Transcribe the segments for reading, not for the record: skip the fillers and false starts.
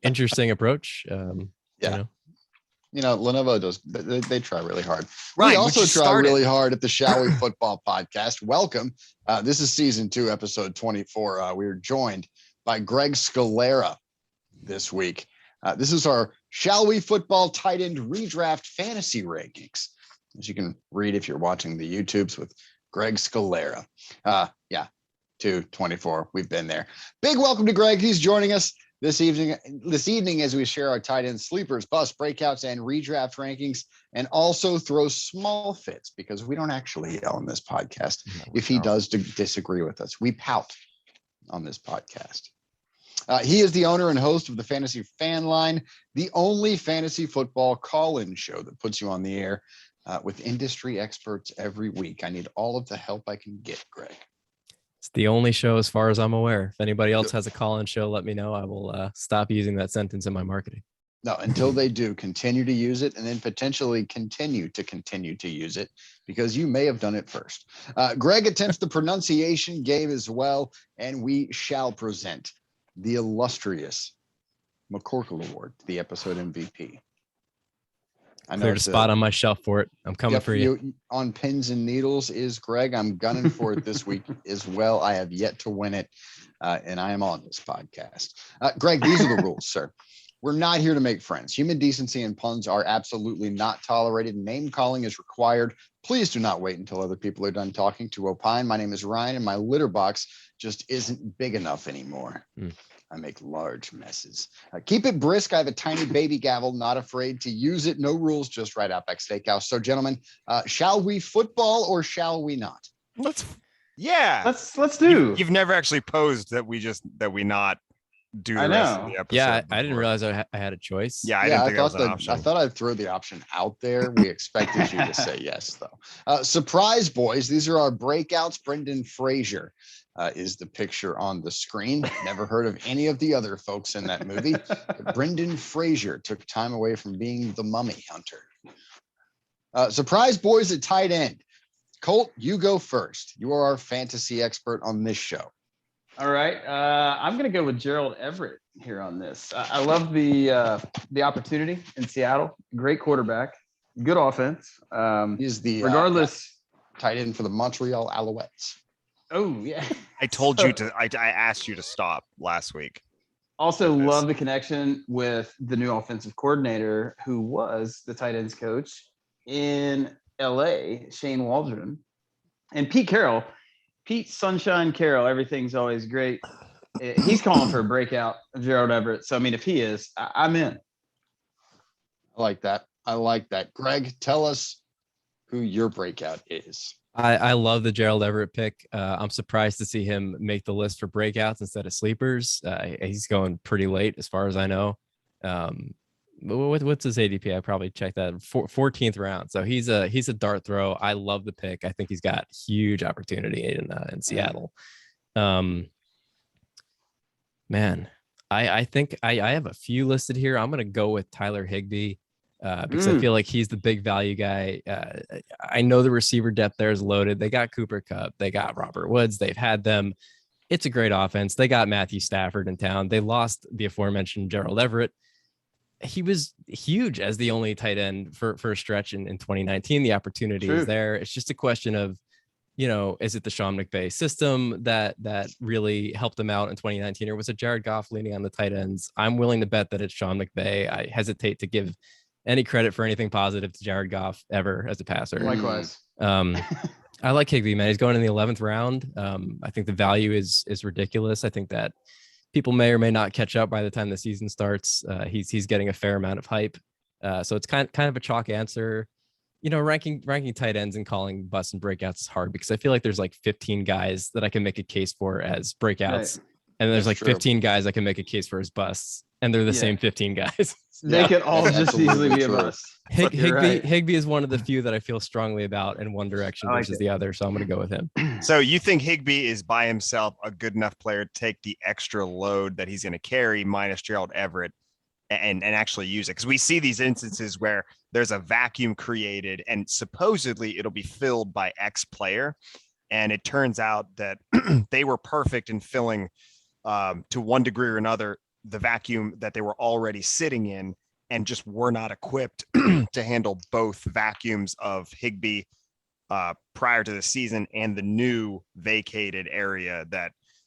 Interesting approach. Yeah. Lenovo does. They try really hard. Right, We also try really hard at the Shall We Football podcast. Welcome. This is season 2, episode 24. We are joined by Greg Scalera this week. This is our Shall We Football tight end redraft fantasy rankings, as you can read if you're watching the YouTubes with Greg Scalera. 224. We've been there. Big welcome to Greg. He's joining us this evening as we share our tight end sleepers, bust, breakouts, and redraft rankings, and also throw small fits because we don't actually yell on this podcast. If he does disagree with us, we pout on this podcast. He is the owner and host of the Fantasy Fanline, the only fantasy football call-in show that puts you on the air with industry experts every week. I need all of the help I can get, Greg. It's the only show as far as I'm aware. If anybody else has a call-in show, let me know. I will stop using that sentence in my marketing. No, until they do, continue to use it and then potentially continue to use it because you may have done it first. Greg attempts the pronunciation game as well, and we shall present the illustrious McCorkle Award, the episode MVP. I know cleared a spot on my shelf for it. I'm coming for you. On pins and needles is Greg. I'm gunning for it this week as well. I have yet to win it, and I am on this podcast. Greg, these are the rules, sir. We're not here to make friends. Human decency and puns are absolutely not tolerated. Name calling is required. Please do not wait until other people are done talking to opine. My name is Ryan, and my litter box just isn't big enough anymore. I make large messes. Keep it brisk. I have a tiny baby gavel, not afraid to use it. No rules, just right Outback Steakhouse. So, gentlemen, shall we football or shall we not? Let's do. You've never actually posed that we not do the rest of the episode. Yeah, I didn't realize I had a choice. Yeah, I didn't think that was an option. I thought I'd throw the option out there. We expected you to say yes, though. Surprise, boys. These are our breakouts. Brendan Fraser is the picture on the screen. Never heard of any of the other folks in that movie. But Brendan Fraser took time away from being the mummy hunter. Surprise, boys at tight end. Colt, you go first. You are our fantasy expert on this show. All right. I'm going to go with Gerald Everett here on this. I love the opportunity in Seattle. Great quarterback, good offense. He's the tight end for the Montreal Alouettes. Oh, yeah. I told you to, I asked you to stop last week. Also love the connection with the new offensive coordinator who was the tight ends coach in LA, Shane Waldron, and Pete Carroll. Pete Sunshine Carroll, everything's always great. He's calling for a breakout of Gerald Everett. So, I mean, if he is, I'm in. I like that. Greg, tell us who your breakout is. I love the Gerald Everett pick. I'm surprised to see him make the list for breakouts instead of sleepers. He's going pretty late as far as I know. What's his ADP? I probably checked that 14th round. So he's a dart throw. I love the pick. I think he's got huge opportunity in Seattle. Man, I think I have a few listed here. I'm going to go with Tyler Higbee because I feel like he's the big value guy. I know the receiver depth there is loaded. They got Cooper Kupp. They got Robert Woods. They've had them. It's a great offense. They got Matthew Stafford in town. They lost the aforementioned Gerald Everett. He was huge as the only tight end for a stretch in 2019. The opportunity is there. It's just a question of, is it the Sean McVay system that really helped them out in 2019, or was it Jared Goff leaning on the tight ends? I'm willing to bet that it's Sean McVay. I hesitate to give any credit for anything positive to Jared Goff ever as a passer. Likewise. I like Higbee, man. He's going in the 11th round. I think the value is ridiculous. I think that people may or may not catch up by the time the season starts. He's getting a fair amount of hype. So it's kind of a chalk answer. Ranking tight ends and calling busts and breakouts is hard because I feel like there's like 15 guys that I can make a case for as breakouts. Right. And there's like 15 guys I can make a case for as busts. And they're the same 15 guys. They could all just easily be a bust. Higbee is one of the few that I feel strongly about in one direction versus the other. So I'm going to go with him. So you think Higbee is by himself a good enough player to take the extra load that he's going to carry minus Gerald Everett and actually use it? Because we see these instances where there's a vacuum created and supposedly it'll be filled by X player. And it turns out that they were perfect in filling to one degree or another the vacuum that they were already sitting in and just were not equipped to handle both vacuums of Higbee prior to the season and the new vacated area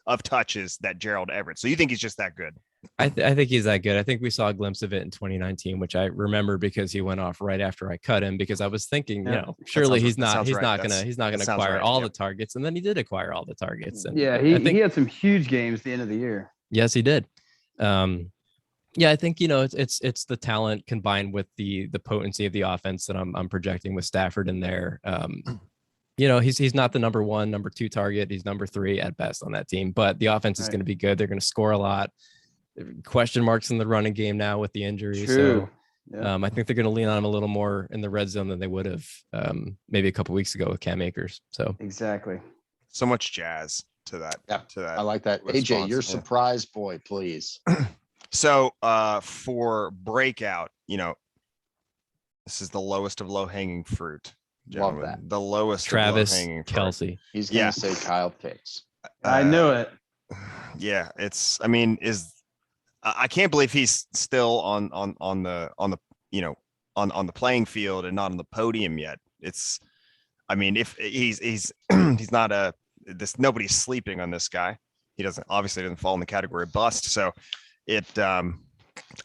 of touches that Gerald Everett. So you think he's just that good? I think he's that good. I think we saw a glimpse of it in 2019, which I remember because he went off right after I cut him, because I was thinking, surely he's not gonna acquire all the targets, and then he did acquire all the targets. And he had some huge games at the end of the year. Yes, he did. I think it's the talent combined with the potency of the offense that I'm projecting with Stafford in there. He's not the number 1, number 2 target. He's number 3 at best on that team, but the offense is going to be good. They're going to score a lot. Question marks in the running game now with the injury. True. So I think they're going to lean on him a little more in the red zone than they would have maybe a couple weeks ago with Cam Akers. So exactly. So much jazz to that. Yeah, to that. I like that. AJ, your surprise boy, please. So for breakout, this is the lowest of low hanging fruit. Love that. The lowest Travis of low hanging Kelce. He's going to say Kyle Pitts. I knew it. Yeah, I can't believe he's still on the playing field and not on the podium yet. If he's not nobody's sleeping on this guy. He doesn't fall in the category of bust. So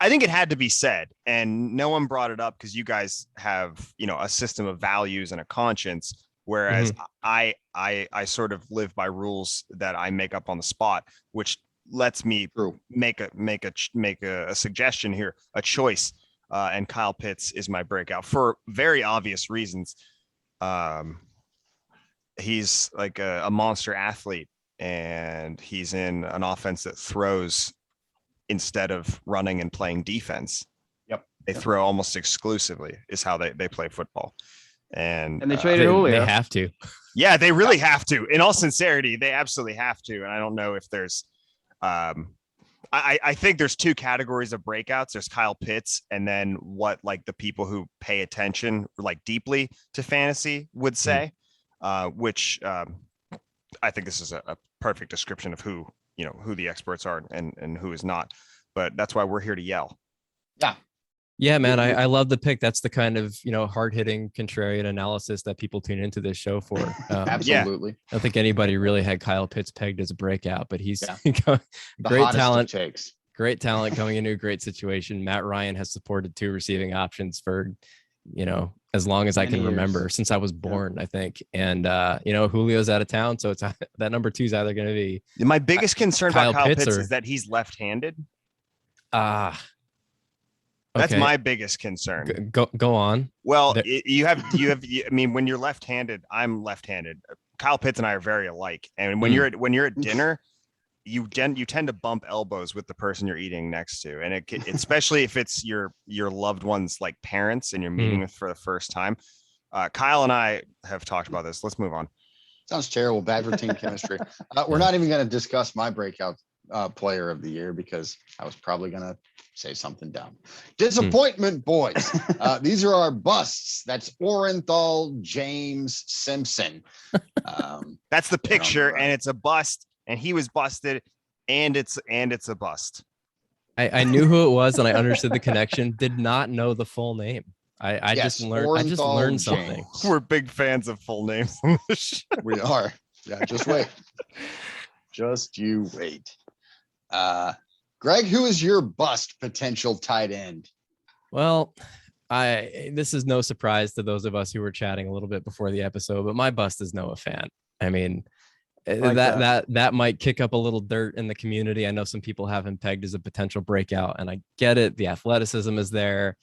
I think it had to be said, and no one brought it up because you guys have, a system of values and a conscience. Whereas I sort of live by rules that I make up on the spot, which lets me make a suggestion here, a choice. And Kyle Pitts is my breakout for very obvious reasons. He's like a monster athlete, and he's in an offense that throws instead of running and playing defense. They throw almost exclusively is how they play football. And they traded Julio. They have to. Yeah, they really have to. In all sincerity, they absolutely have to. And I don't know if there's I think there's 2 categories of breakouts. There's Kyle Pitts, and then what like the people who pay attention like deeply to fantasy would say, which I think this is a perfect description of who the experts are and who is not. But that's why we're here to yell. Yeah, man, I love the pick. That's the kind of, hard-hitting contrarian analysis that people tune into this show for. Absolutely. I don't think anybody really had Kyle Pitts pegged as a breakout, but he's great talent. Great talent going into a great situation. Matt Ryan has supported 2 receiving options for, as long as I can remember, since I was born, I think. And, Julio's out of town, so it's that number 2 is either going to be. My biggest concern about Kyle Pitts is that he's left-handed. That's my biggest concern. Go on. Well, you have. I mean, when you're left-handed, I'm left-handed. Kyle Pitts and I are very alike. And when you're at dinner, you tend to bump elbows with the person you're eating next to, and especially if it's your loved one's like parents and you're meeting with for the first time. Kyle and I have talked about this. Let's move on. Sounds terrible. Bad for team chemistry. We're not even going to discuss my breakout player of the year because I was probably going to say something dumb. Disappointment, boys. These are our busts. That's Orenthal James Simpson. That's the picture, and it's a bust, and he was busted, and it's a bust. I knew who it was, and I understood the connection. Did not know the full name. I just learned something. We're big fans of full names on this show. We are. Yeah, just wait. Just you wait. Greg, who is your bust potential tight end? Well, this is no surprise to those of us who were chatting a little bit before the episode, but my bust is Noah Fant. I mean, that might kick up a little dirt in the community. I know some people have him pegged as a potential breakout, and I get it. The athleticism is there.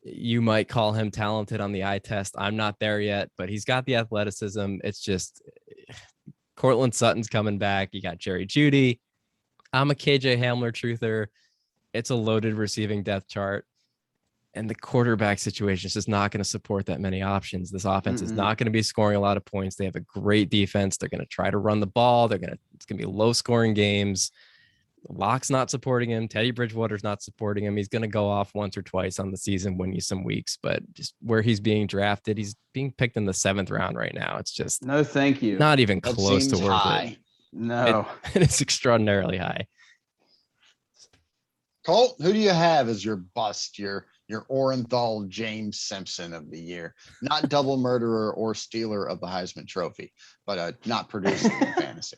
You might call him talented on the eye test. I'm not there yet, but he's got the athleticism. It's just Cortland Sutton's coming back. You got Jerry Jeudy. I'm a KJ Hamler truther. It's a loaded receiving depth chart. And the quarterback situation is just not going to support that many options. This offense is not going to be scoring a lot of points. They have a great defense. They're going to try to run the ball. It's going to be low scoring games. Locke's not supporting him. Teddy Bridgewater's not supporting him. He's going to go off once or twice on the season, win you some weeks, but just where he's being drafted, he's being picked in the 7th round right now. It's just no, thank you. Not even close to worth it. No, it's extraordinarily high. Colt, who do you have as your bust, your Orenthal James Simpson of the year? Not double murderer or stealer of the Heisman Trophy, but not producing in fantasy.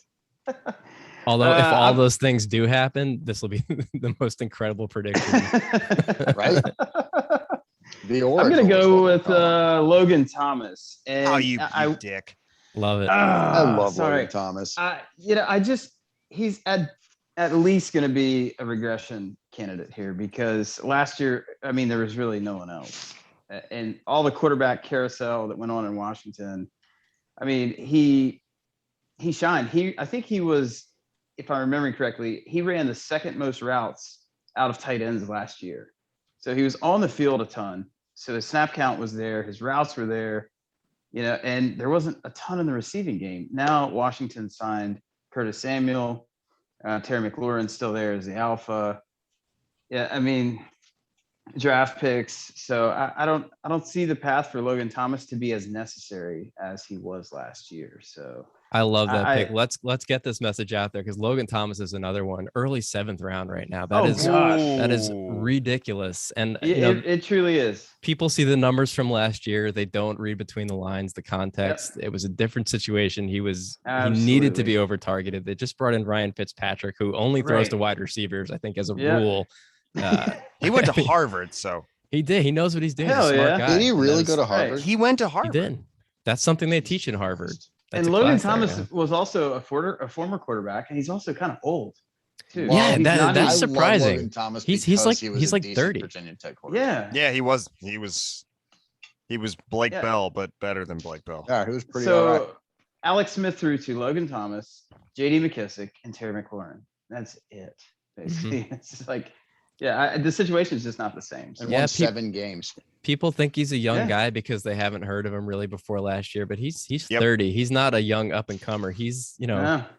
Although if all those things do happen, this will be the most incredible prediction. Right? The Oracle I'm going to is go what we with call him. Logan Thomas. And Oh, you dick. Love it. I love sorry. Logan Thomas. He's at least going to be a regression candidate here because last year, I mean, there was really no one else. And all the quarterback carousel that went on in Washington, I mean, he shined. I think he was, if I'm remembering correctly, he ran the second most routes out of tight ends last year. So he was on the field a ton. So his snap count was there. His routes were there, and there wasn't a ton in the receiving game. Now Washington signed Curtis Samuel. Terry McLaurin's still there as the alpha. Yeah, I mean, draft picks. So I don't see the path for Logan Thomas to be as necessary as he was last year. So I love that pick. Let's get this message out there because Logan Thomas is another one, early 7th round right now. That is ridiculous. And it truly is. People see the numbers from last year. They don't read between the lines, the context. Yep. It was a different situation. He needed to be over targeted. They just brought in Ryan Fitzpatrick, who only throws to wide receivers, I think, as a rule. He went to Harvard, so he did. He knows what he's doing. Hell Smart guy. Did he really go to Harvard? Right. He went to Harvard. He did. That's something they teach in Harvard. That's and Logan Thomas was also a former quarterback, and he's also kind of old too. Yeah, that's surprising. Thomas he's like 30. Virginia Tech quarterback. Yeah, he was Blake Bell, but better than Blake Bell. Yeah, he was pretty all right. Alex Smith threw to Logan Thomas, J.D. McKissick, and Terry McLaurin. That's it, basically. Mm-hmm. It's just like, the situation is just not the same. And won 7 games. People think he's a young guy because they haven't heard of him really before last year, but he's 30. He's not a young up and comer. He's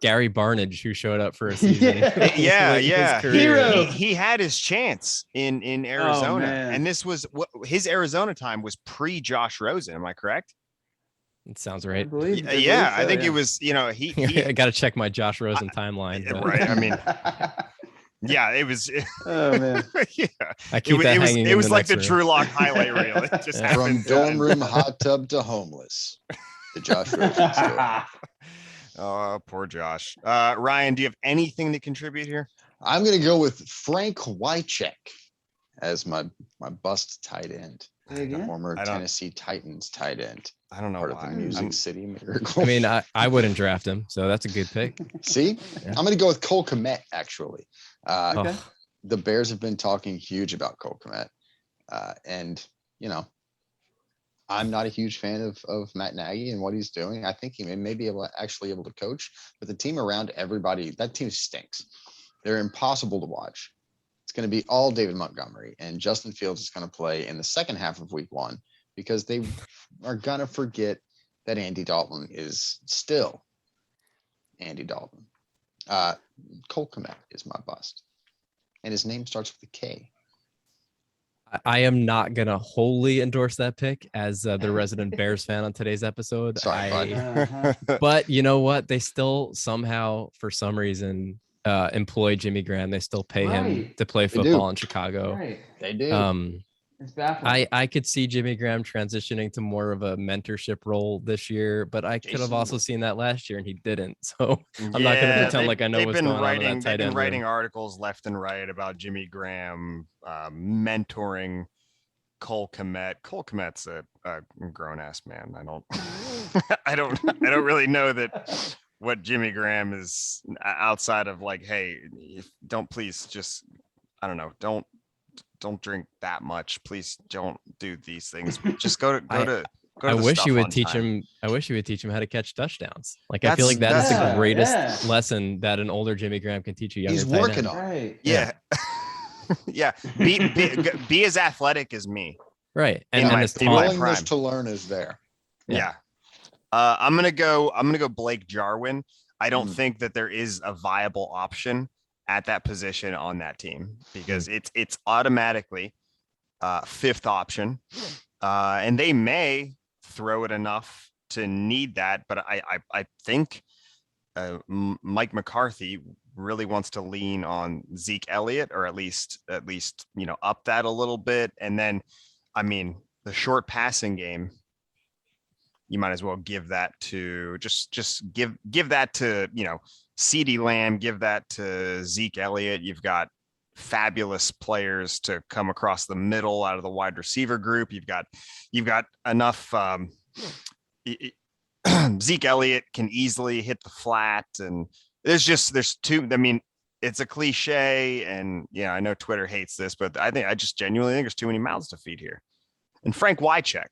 Gary Barnage who showed up for a season. Hero. He had his chance in Arizona, and this was his Arizona time was pre Josh Rosen. Am I correct? It sounds right. I think it was. He I got to check my Josh Rosen timeline. Right. I mean. Yeah, it was. Oh man. Yeah, I keep that hanging. It was like the Drew Lock highlight reel. It just from dorm room hot tub to homeless. The Josh Rosen story. Oh, poor Josh. Ryan, do you have anything to contribute here? I'm going to go with Frank Wycheck as my bust tight end. The former Tennessee Titans tight end. I don't know part why. of the Music City Miracle. I mean, I wouldn't draft him, so that's a good pick. See, I'm going to go with Cole Kmet, actually. The Bears have been talking huge about Cole Kmet. And, I'm not a huge fan of Matt Nagy and what he's doing. I think he may be able to coach, but the team around everybody, that team stinks. They're impossible to watch. It's going to be all David Montgomery, and Justin Fields is going to play in the second half of week 1 because they are going to forget that Andy Dalton is still Andy Dalton. Cole Kmet is my bust, and his name starts with a K. I am not going to wholly endorse that pick as the resident Bears fan on today's episode. Sorry, but you know what? They still somehow, for some reason, employ Jimmy Graham. They still pay him to play football in Chicago. Right. They do. It's baffling. I could see Jimmy Graham transitioning to more of a mentorship role this year, but I could have also seen that last year and he didn't. So I'm not going to pretend like I know what's going on in that tight end. They've been writing articles left and right about Jimmy Graham mentoring Cole Kmet. Cole Kmet's a grown ass man. I don't really know that what Jimmy Graham is outside of like, hey, don't please just, I don't know, don't drink that much. Please don't do these things. Just go to I wish you would teach him how to catch touchdowns. Like I feel like that is the greatest lesson that an older Jimmy Graham can teach a younger. He's working on. Right. Yeah. Yeah. Be as athletic as me. Right. And the willingness to learn is there. Yeah. I'm gonna go Blake Jarwin. I don't think that there is a viable option at that position on that team because it's automatically 5th option. And they may throw it enough to need that, but I think Mike McCarthy really wants to lean on Zeke Elliott, or at least up that a little bit. And then, I mean, the short passing game, you might as well give that to just give that to CeeDee Lamb, give that to Zeke Elliott. You've got fabulous players to come across the middle out of the wide receiver group. You've got enough. Zeke Elliott can easily hit the flat, and there's two. I mean, it's a cliche, and I know Twitter hates this, but I just genuinely think there's too many mouths to feed here. And Frank Wycheck.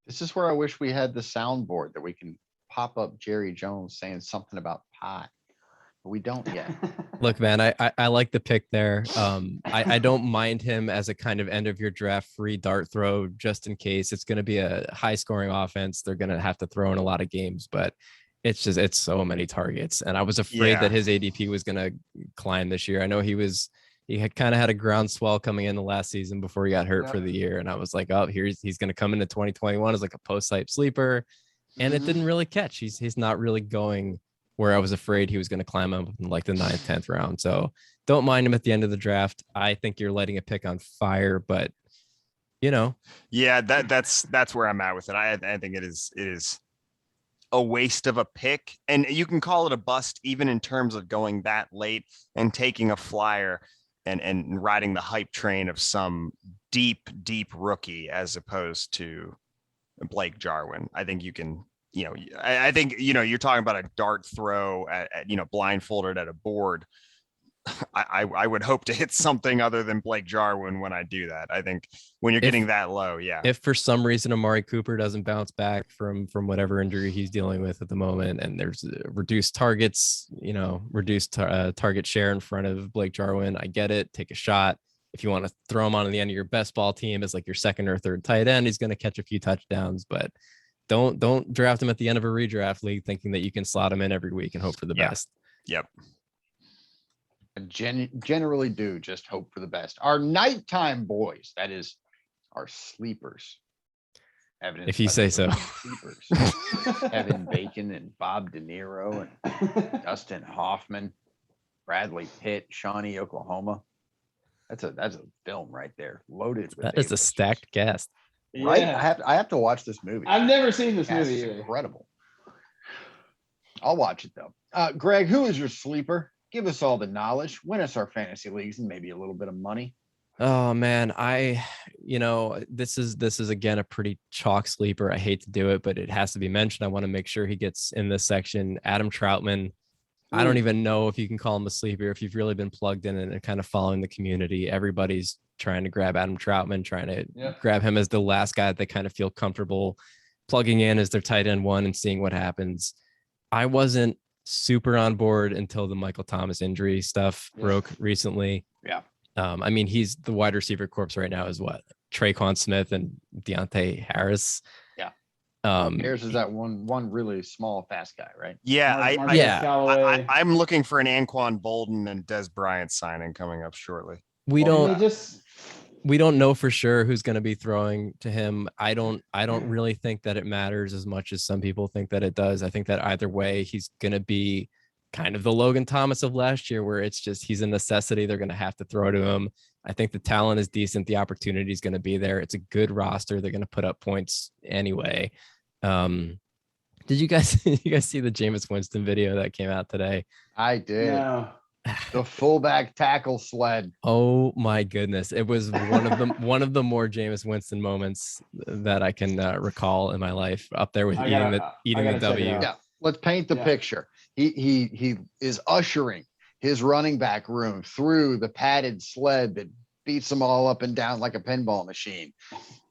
This is where I wish we had the soundboard that we can pop up Jerry Jones saying something about pie. But we don't yet. Look, man, I like the pick there. I don't mind him as a kind of end of your draft free dart throw, just in case. It's going to be a high scoring offense. They're going to have to throw in a lot of games, but it's so many targets. And I was afraid that his ADP was going to climb this year. I know he had kind of had a groundswell coming in the last season before he got hurt for the year. And I was like, oh, he's going to come into 2021 as like a post-hype sleeper. And it didn't really catch. He's not really going where I was afraid he was going to climb up in like the 9th, 10th round. So don't mind him at the end of the draft. I think you're lighting a pick on fire, but Yeah, that's where I'm at with it. I think it is a waste of a pick, and you can call it a bust even in terms of going that late and taking a flyer and riding the hype train of some deep rookie as opposed to Blake Jarwin. I think you can, I think, you're talking about a dart throw at blindfolded at a board. I would hope to hit something other than Blake Jarwin when I do that. I think when you're getting that low, if for some reason Amari Cooper doesn't bounce back from whatever injury he's dealing with at the moment, and there's reduced targets, reduced target share in front of Blake Jarwin, I get it. Take a shot. If you want to throw him on the end of your best ball team as like your second or third tight end, he's going to catch a few touchdowns, but don't draft him at the end of a redraft league thinking that you can slot him in every week and hope for the best. Yep. Generally do just hope for the best. Our nighttime boys, that is our sleepers. Evidence if you say so. Sleepers. Kevin Bacon and Bob De Niro and Dustin Hoffman, Bradley Pitt, Shawnee, Oklahoma. That's a film right there, loaded with that is a stacked cast. Right? Yeah. I have to watch this movie. I've never seen this movie. It's incredible. I'll watch it though. Greg, who is your sleeper? Give us all the knowledge, win us our fantasy leagues, and maybe a little bit of money. Oh man, this is again a pretty chalk sleeper. I hate to do it, but it has to be mentioned. I want to make sure he gets in this section. Adam Troutman. I don't even know if you can call him a sleeper if you've really been plugged in and kind of following the community. Everybody's trying to grab Adam Troutman, trying to grab him as the last guy that they kind of feel comfortable plugging in as their tight end one and seeing what happens. I wasn't super on board until the Michael Thomas injury stuff broke recently. Yeah. I mean, he's the wide receiver corpse right now is what? Traquan Smith and Deontay Harris. Yeah. Harris is that one really small, fast guy, right? Yeah. I'm looking for an Anquan Bolden and Des Bryant signing coming up shortly. We don't know for sure who's going to be throwing to him. I don't really think that it matters as much as some people think that it does. I think that either way, he's going to be kind of the Logan Thomas of last year, where it's just, he's a necessity. They're going to have to throw to him. I think the talent is decent. The opportunity is going to be there. It's a good roster. They're going to put up points anyway. Did you guys see the Jameis Winston video that came out today? I did. Yeah. The fullback tackle sled. Oh my goodness. It was one of the more Jameis Winston moments that I can recall in my life, up there with eating the W. Yeah. Let's paint the picture. He is ushering his running back room through the padded sled that beats them all up and down like a pinball machine.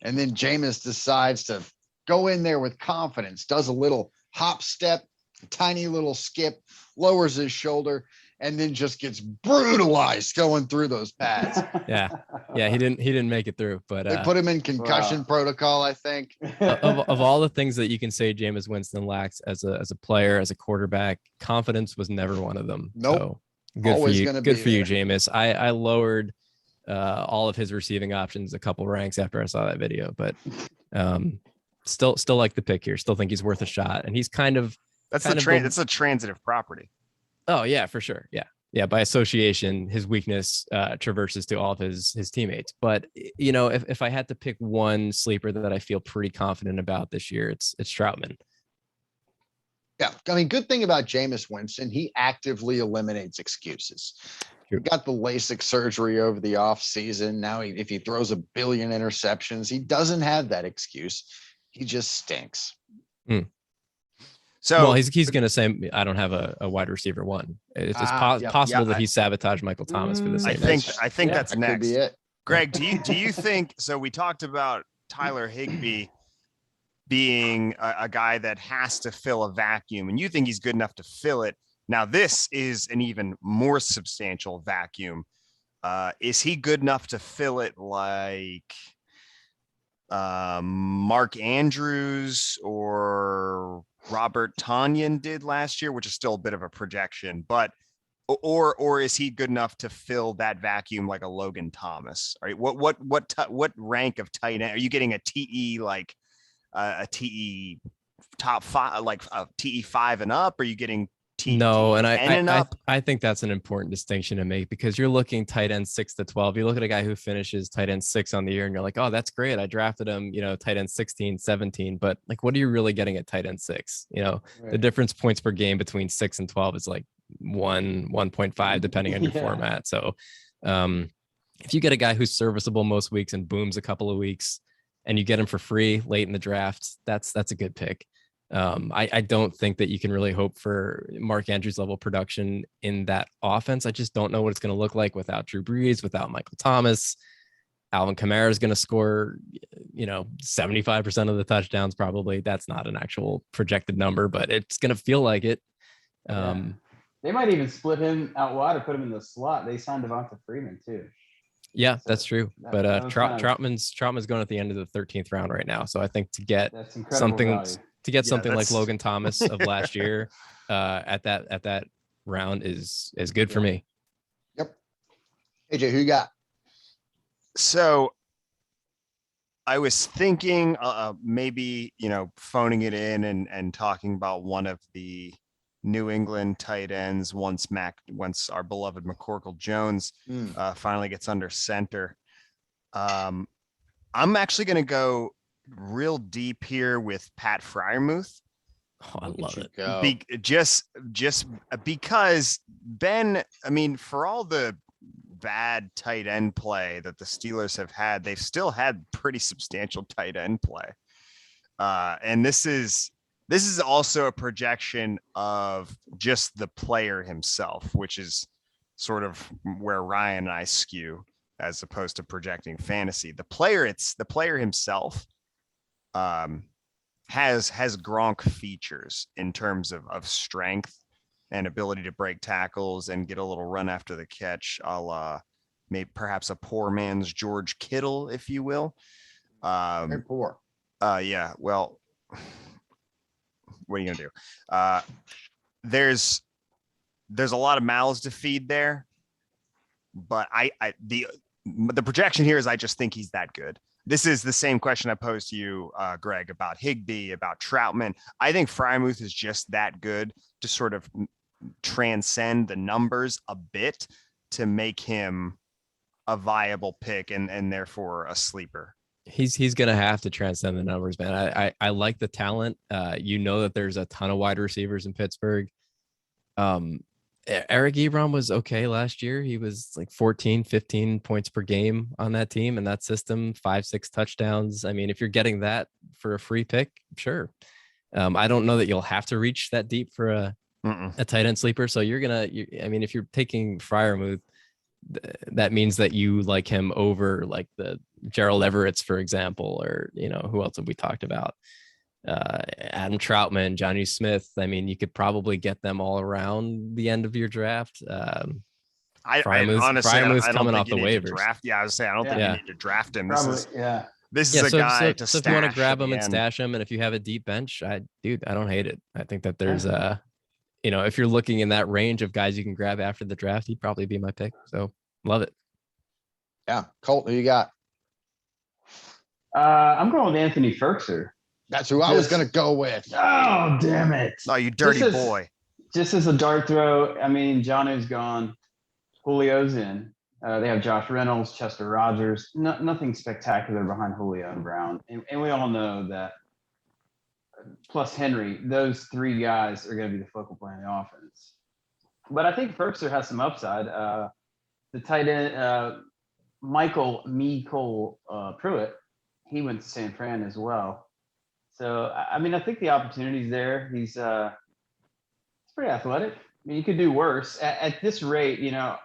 And then Jameis decides to go in there with confidence, does a little hop step, a tiny little skip, lowers his shoulder, and then just gets brutalized going through those pads. Yeah. He didn't make it through, but they put him in concussion protocol, I think. Of all the things that you can say Jameis Winston lacks as a player, as a quarterback, confidence was never one of them. Nope. So good for you. Good for you, Jameis. I lowered all of his receiving options a couple ranks after I saw that video, but still like the pick here. Still think he's worth a shot, and he's kind of it's a transitive property. Oh yeah, for sure. Yeah. Yeah. By association, his weakness traverses to all of his teammates. But if I had to pick one sleeper that I feel pretty confident about this year, it's Troutman. Yeah. I mean, good thing about Jameis Winston, he actively eliminates excuses. He got the LASIK surgery over the off season. Now, if he throws a billion interceptions, he doesn't have that excuse. He just stinks. So well, he's going to say, I don't have a wide receiver one. It's possible that he sabotaged Michael Thomas for the same. I think that's that next. Could be it. Greg, do you think so? We talked about Tyler Higbee being a guy that has to fill a vacuum, and you think he's good enough to fill it. Now, this is an even more substantial vacuum. Is he good enough to fill it like Mark Andrews or Robert Tonyan did last year, which is still a bit of a projection, but or is he good enough to fill that vacuum like a Logan Thomas? All right, what rank of tight end are you getting? A TE like a TE top five, like a TE 5 and up? Are you getting No, and I think that's an important distinction to make, because you're looking tight end 6 to 12. You look at a guy who finishes tight end 6 on the year and you're like, oh, that's great. I drafted him, tight end 16, 17. But like, what are you really getting at tight end 6? Right. The difference points per game between 6 and 12 is like 1.5, depending on your format. So if you get a guy who's serviceable most weeks and booms a couple of weeks and you get him for free late in the draft, that's a good pick. I don't think that you can really hope for Mark Andrews level production in that offense. I just don't know what it's going to look like without Drew Brees, without Michael Thomas. Alvin Kamara is going to score, 75% of the touchdowns. Probably that's not an actual projected number, but it's going to feel like it. They might even split him out wide or put him in the slot. They signed Devonta Freeman too. Yeah, that's true. But Troutman's going at the end of the 13th round right now. So I think to get something like Logan Thomas of last year at that round is good for me. Yep. AJ, who you got? So I was thinking maybe, phoning it in and talking about one of the New England tight ends once our beloved McCorkle Jones finally gets under center. I'm actually going to go real deep here with Pat Freiermuth. Oh, I love it. Just because Ben, I mean, for all the bad tight end play that the Steelers have had, they've still had pretty substantial tight end play. And this is also a projection of just the player himself, which is sort of where Ryan and I skew as opposed to projecting fantasy. The player himself has Gronk features in terms of strength and ability to break tackles and get a little run after the catch, a la maybe perhaps a poor man's George Kittle, if you will. Very poor. Yeah. Well, what are you gonna do? There's a lot of mouths to feed there, but the projection here is I just think he's that good. This is the same question I posed to you, Greg, about Higbee, about Troutman. I think Freiermuth is just that good to sort of transcend the numbers a bit to make him a viable pick and therefore a sleeper. He's going to have to transcend the numbers, man. I like the talent. That there's a ton of wide receivers in Pittsburgh. Eric Ebron was okay last year. He was like 14, 15 points per game on that team and that system, 5-6 touchdowns. I mean, if you're getting that for a free pick, sure. I don't know that you'll have to reach that deep for a tight end sleeper. So if you're taking Freiermuth, that means that you like him over like the Gerald Everett's, for example, or, who else have we talked about? Adam Troutman, Johnny Smith. I mean, you could probably get them all around the end of your draft. Freiermuth's coming off the waivers. I was saying, I don't think you need to draft him. This is a so, guy to so stash. if you want to grab him and stash him, and if you have a deep bench, I don't hate it. I think that there's if you're looking in that range of guys you can grab after the draft, he'd probably be my pick. So love it. Yeah. Colt, who you got? I'm going with Anthony Ferkser. That's who I was going to go with. Oh, damn it. Oh, you dirty boy. Just as a dart throw, I mean, Johnny's gone, Julio's in. They have Josh Reynolds, Chester Rogers. Nothing spectacular behind Julio and Brown, and we all know that. Plus Henry, those three guys are going to be the focal point of the offense. But I think Firkser has some upside. The tight end, Michael Pruitt, he went to San Fran as well. So, I mean, I think the opportunity's there. He's pretty athletic. I mean, you could do worse. At this rate, you know,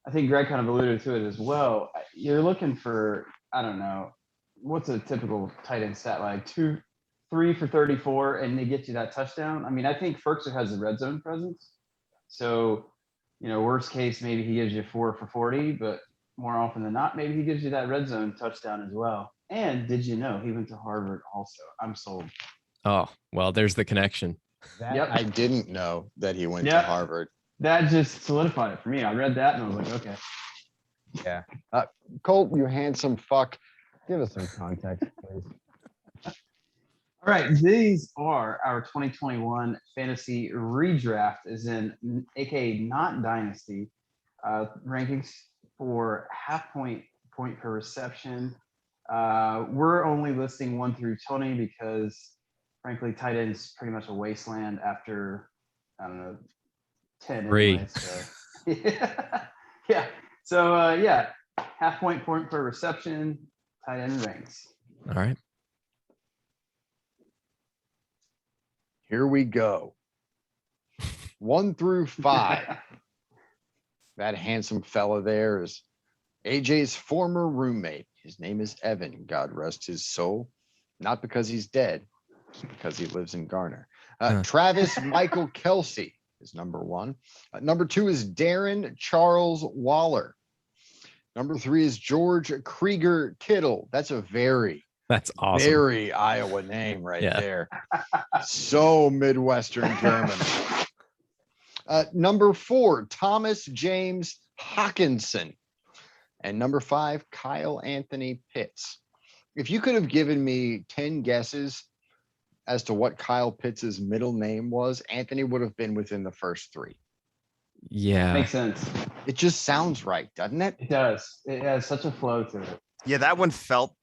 I think Greg kind of alluded to it as well. You're looking for, I don't know, what's a typical tight end stat like? 3 for 34, and they get you that touchdown. I mean, I think Firkser has the red zone presence. So, you know, worst case, maybe he gives you 4 for 40, but more often than not, maybe he gives you that red zone touchdown as well. And did you know he went to Harvard also? I'm sold. Oh, well, there's the connection. I didn't know that he went to Harvard. That just solidified it for me. I read that and I was like, okay. Yeah. Colt, you handsome fuck. Give us some context, please. All right, these are our 2021 fantasy redraft, as in, aka not dynasty, rankings for half point per reception. We're only listing 1 through 20 because, frankly, tight end is pretty much a wasteland after, I don't know, 10 anyway. So, yeah. So half point per reception, tight end ranks. All right. Here we go. 1 through 5. That handsome fella there is AJ's former roommate. His name is Evan. God rest his soul. Not because he's dead, just because he lives in Garner. Travis Michael Kelsey is number 1. Number 2 is Darren Charles Waller. Number 3 is George Krieger Kittle. That's awesome. Very Iowa name right there. So Midwestern German. Number 4, Thomas James Hawkinson. And number 5, Kyle Anthony Pitts. If you could have given me 10 guesses as to what Kyle Pitts' middle name was, Anthony would have been within the first 3. Yeah. Makes sense. It just sounds right, doesn't it? It does. It has such a flow to it. Yeah, that one felt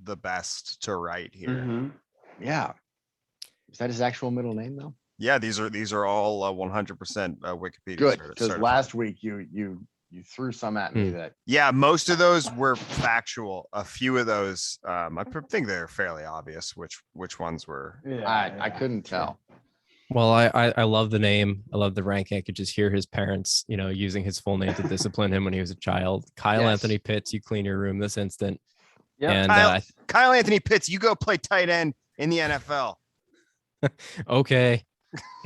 the best to write here. Mm-hmm. Yeah. Is that his actual middle name though? Yeah, these are all 100% Wikipedia. Good, because last week you threw some at me that. Yeah, most of those were factual. A few of those, I think they're fairly obvious which ones were. Yeah, I couldn't tell. Well, I love the name. I love the ranking. I could just hear his parents, you know, using his full name to discipline him when he was a child. Kyle Anthony Pitts, you clean your room this instant. Yeah, and Kyle Anthony Pitts, you go play tight end in the NFL. Okay.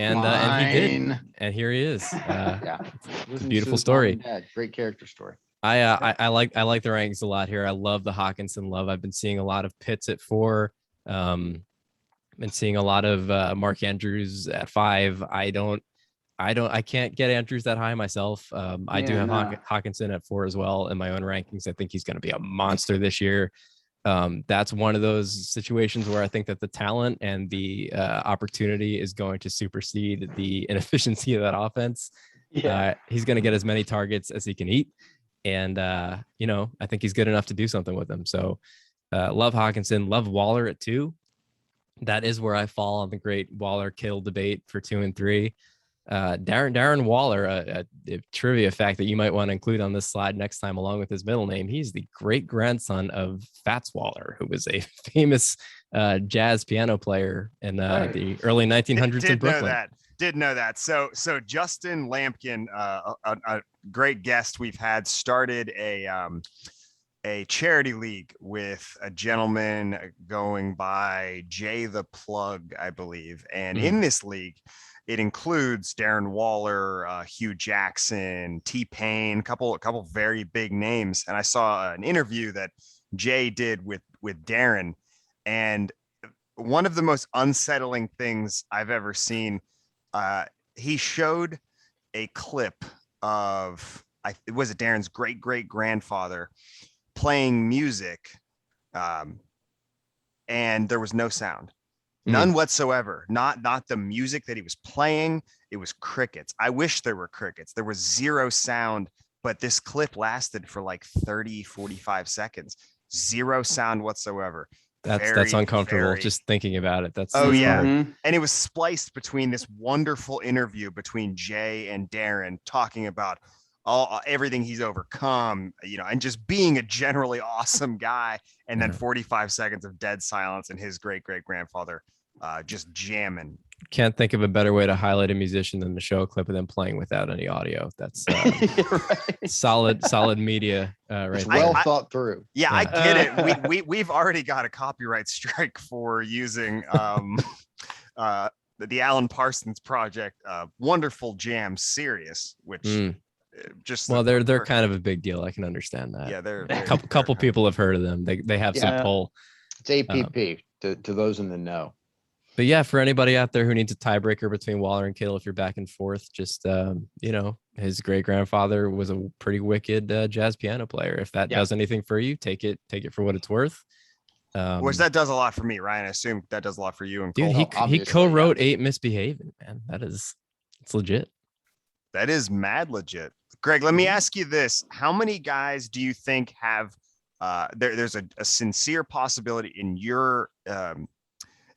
And he did. And here he is. It's a beautiful story. Great character story. I like the rankings a lot here. I love the Hawkinson love. I've been seeing a lot of Pitts at 4. Been seeing a lot of Mark Andrews at 5. I can't get Andrews that high myself. I do have Hawkinson at 4 as well in my own rankings. I think he's going to be a monster this year. That's one of those situations where I think that the talent and the opportunity is going to supersede the inefficiency of that offense. Yeah. He's going to get as many targets as he can eat. And, I think he's good enough to do something with them. So love Hawkinson, love Waller at 2. That is where I fall on the great Waller Kittle debate for 2 and 3. Darren Waller, a trivia fact that you might want to include on this slide next time, along with his middle name. He's the great grandson of Fats Waller, who was a famous jazz piano player in the early 1900s in Brooklyn. Did know that. So Justin Lampkin, a great guest we've had, started a charity league with a gentleman going by Jay the Plug, I believe. And in this league, it includes Darren Waller, Hugh Jackson, T-Pain, couple very big names. And I saw an interview that Jay did with Darren. And one of the most unsettling things I've ever seen, he showed a clip of, was it Darren's great-great-grandfather playing music, and there was no sound. None whatsoever. Not the music that he was playing, it was crickets. I wish there were crickets. There was zero sound, but this clip lasted for like 30, 45 seconds. Zero sound whatsoever. That's uncomfortable just thinking about it. That's hard. Mm-hmm. And it was spliced between this wonderful interview between Jay and Darren talking about everything he's overcome, and just being a generally awesome guy. And then 45 seconds of dead silence and his great grandfather just jamming. Can't think of a better way to highlight a musician than to show a clip of them playing without any audio. That's solid media right It's there. well thought through. Yeah, I get it. We've already got a copyright strike for using the Alan Parsons Project wonderful jam Sirius, which they're kind of a big deal. I can understand that. Yeah, they're a couple people have heard of them. They have some pull. It's APP to those in the know. But yeah, for anybody out there who needs a tiebreaker between Waller and Kittle, if you're back and forth, just his great grandfather was a pretty wicked jazz piano player. If that does anything for you, take it for what it's worth. Which that does a lot for me, Ryan. I assume that does a lot for you. And dude, he co-wrote 8 Misbehaving, man. It's legit. That is mad legit. Greg, let me ask you this: how many guys do you think have there's a sincere possibility in your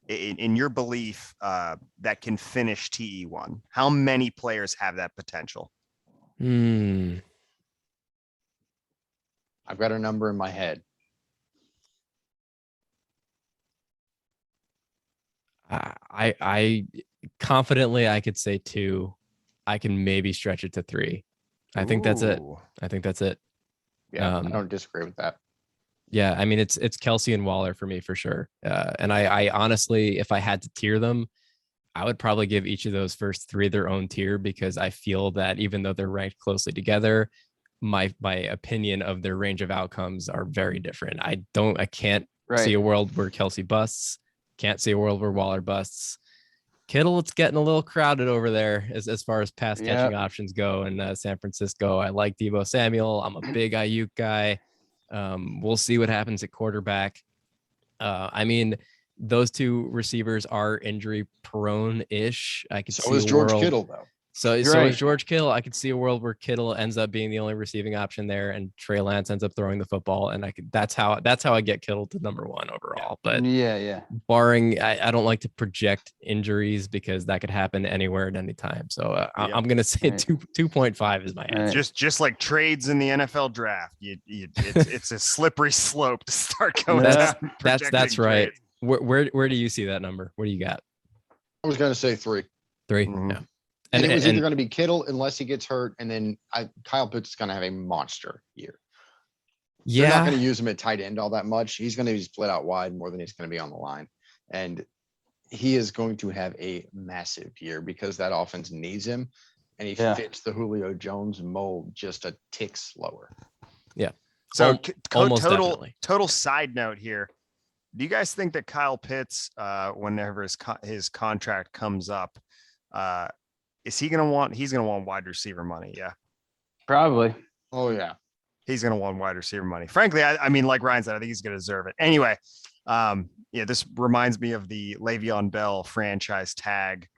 in your belief that can finish TE1? How many players have that potential? I've got a number in my head. I confidently I could say 2. I can maybe stretch it to 3. I think that's it. Yeah, I don't disagree with that. Yeah, I mean it's Kelsey and Waller for me for sure. And I honestly, if I had to tier them, I would probably give each of those first 3 their own tier, because I feel that even though they're ranked closely together, my opinion of their range of outcomes are very different. I can't see a world where Kelsey busts. Can't see a world where Waller busts. Kittle, it's getting a little crowded over there as far as pass catching options go in San Francisco. I like Deebo Samuel. I'm a big Ayuk guy. We'll see what happens at quarterback. I mean, those 2 receivers are injury prone-ish. I could see is George Kittle, though. So is George Kittle. I could see a world where Kittle ends up being the only receiving option there, and Trey Lance ends up throwing the football. And that's how I get Kittle to number 1 overall. But barring, I don't like to project injuries because that could happen anywhere at any time. So I'm gonna say 2.5 is my answer. Just like trades in the NFL draft, it's a slippery slope to start going down. That's right. Where do you see that number? What do you got? I was gonna say 3. 3. Mm-hmm. Yeah. And it was either going to be Kittle unless he gets hurt, and then Kyle Pitts is going to have a monster year. Yeah, they're not going to use him at tight end all that much. He's going to be split out wide more than he's going to be on the line, and he is going to have a massive year because that offense needs him, and he fits the Julio Jones mold just a tick slower. Yeah. So total side note here. Do you guys think that Kyle Pitts, whenever his contract comes up, he's going to want wide receiver money? Yeah, probably. Oh yeah. He's going to want wide receiver money. Frankly, I mean, like Ryan said, I think he's going to deserve it. Anyway, this reminds me of the Le'Veon Bell franchise tag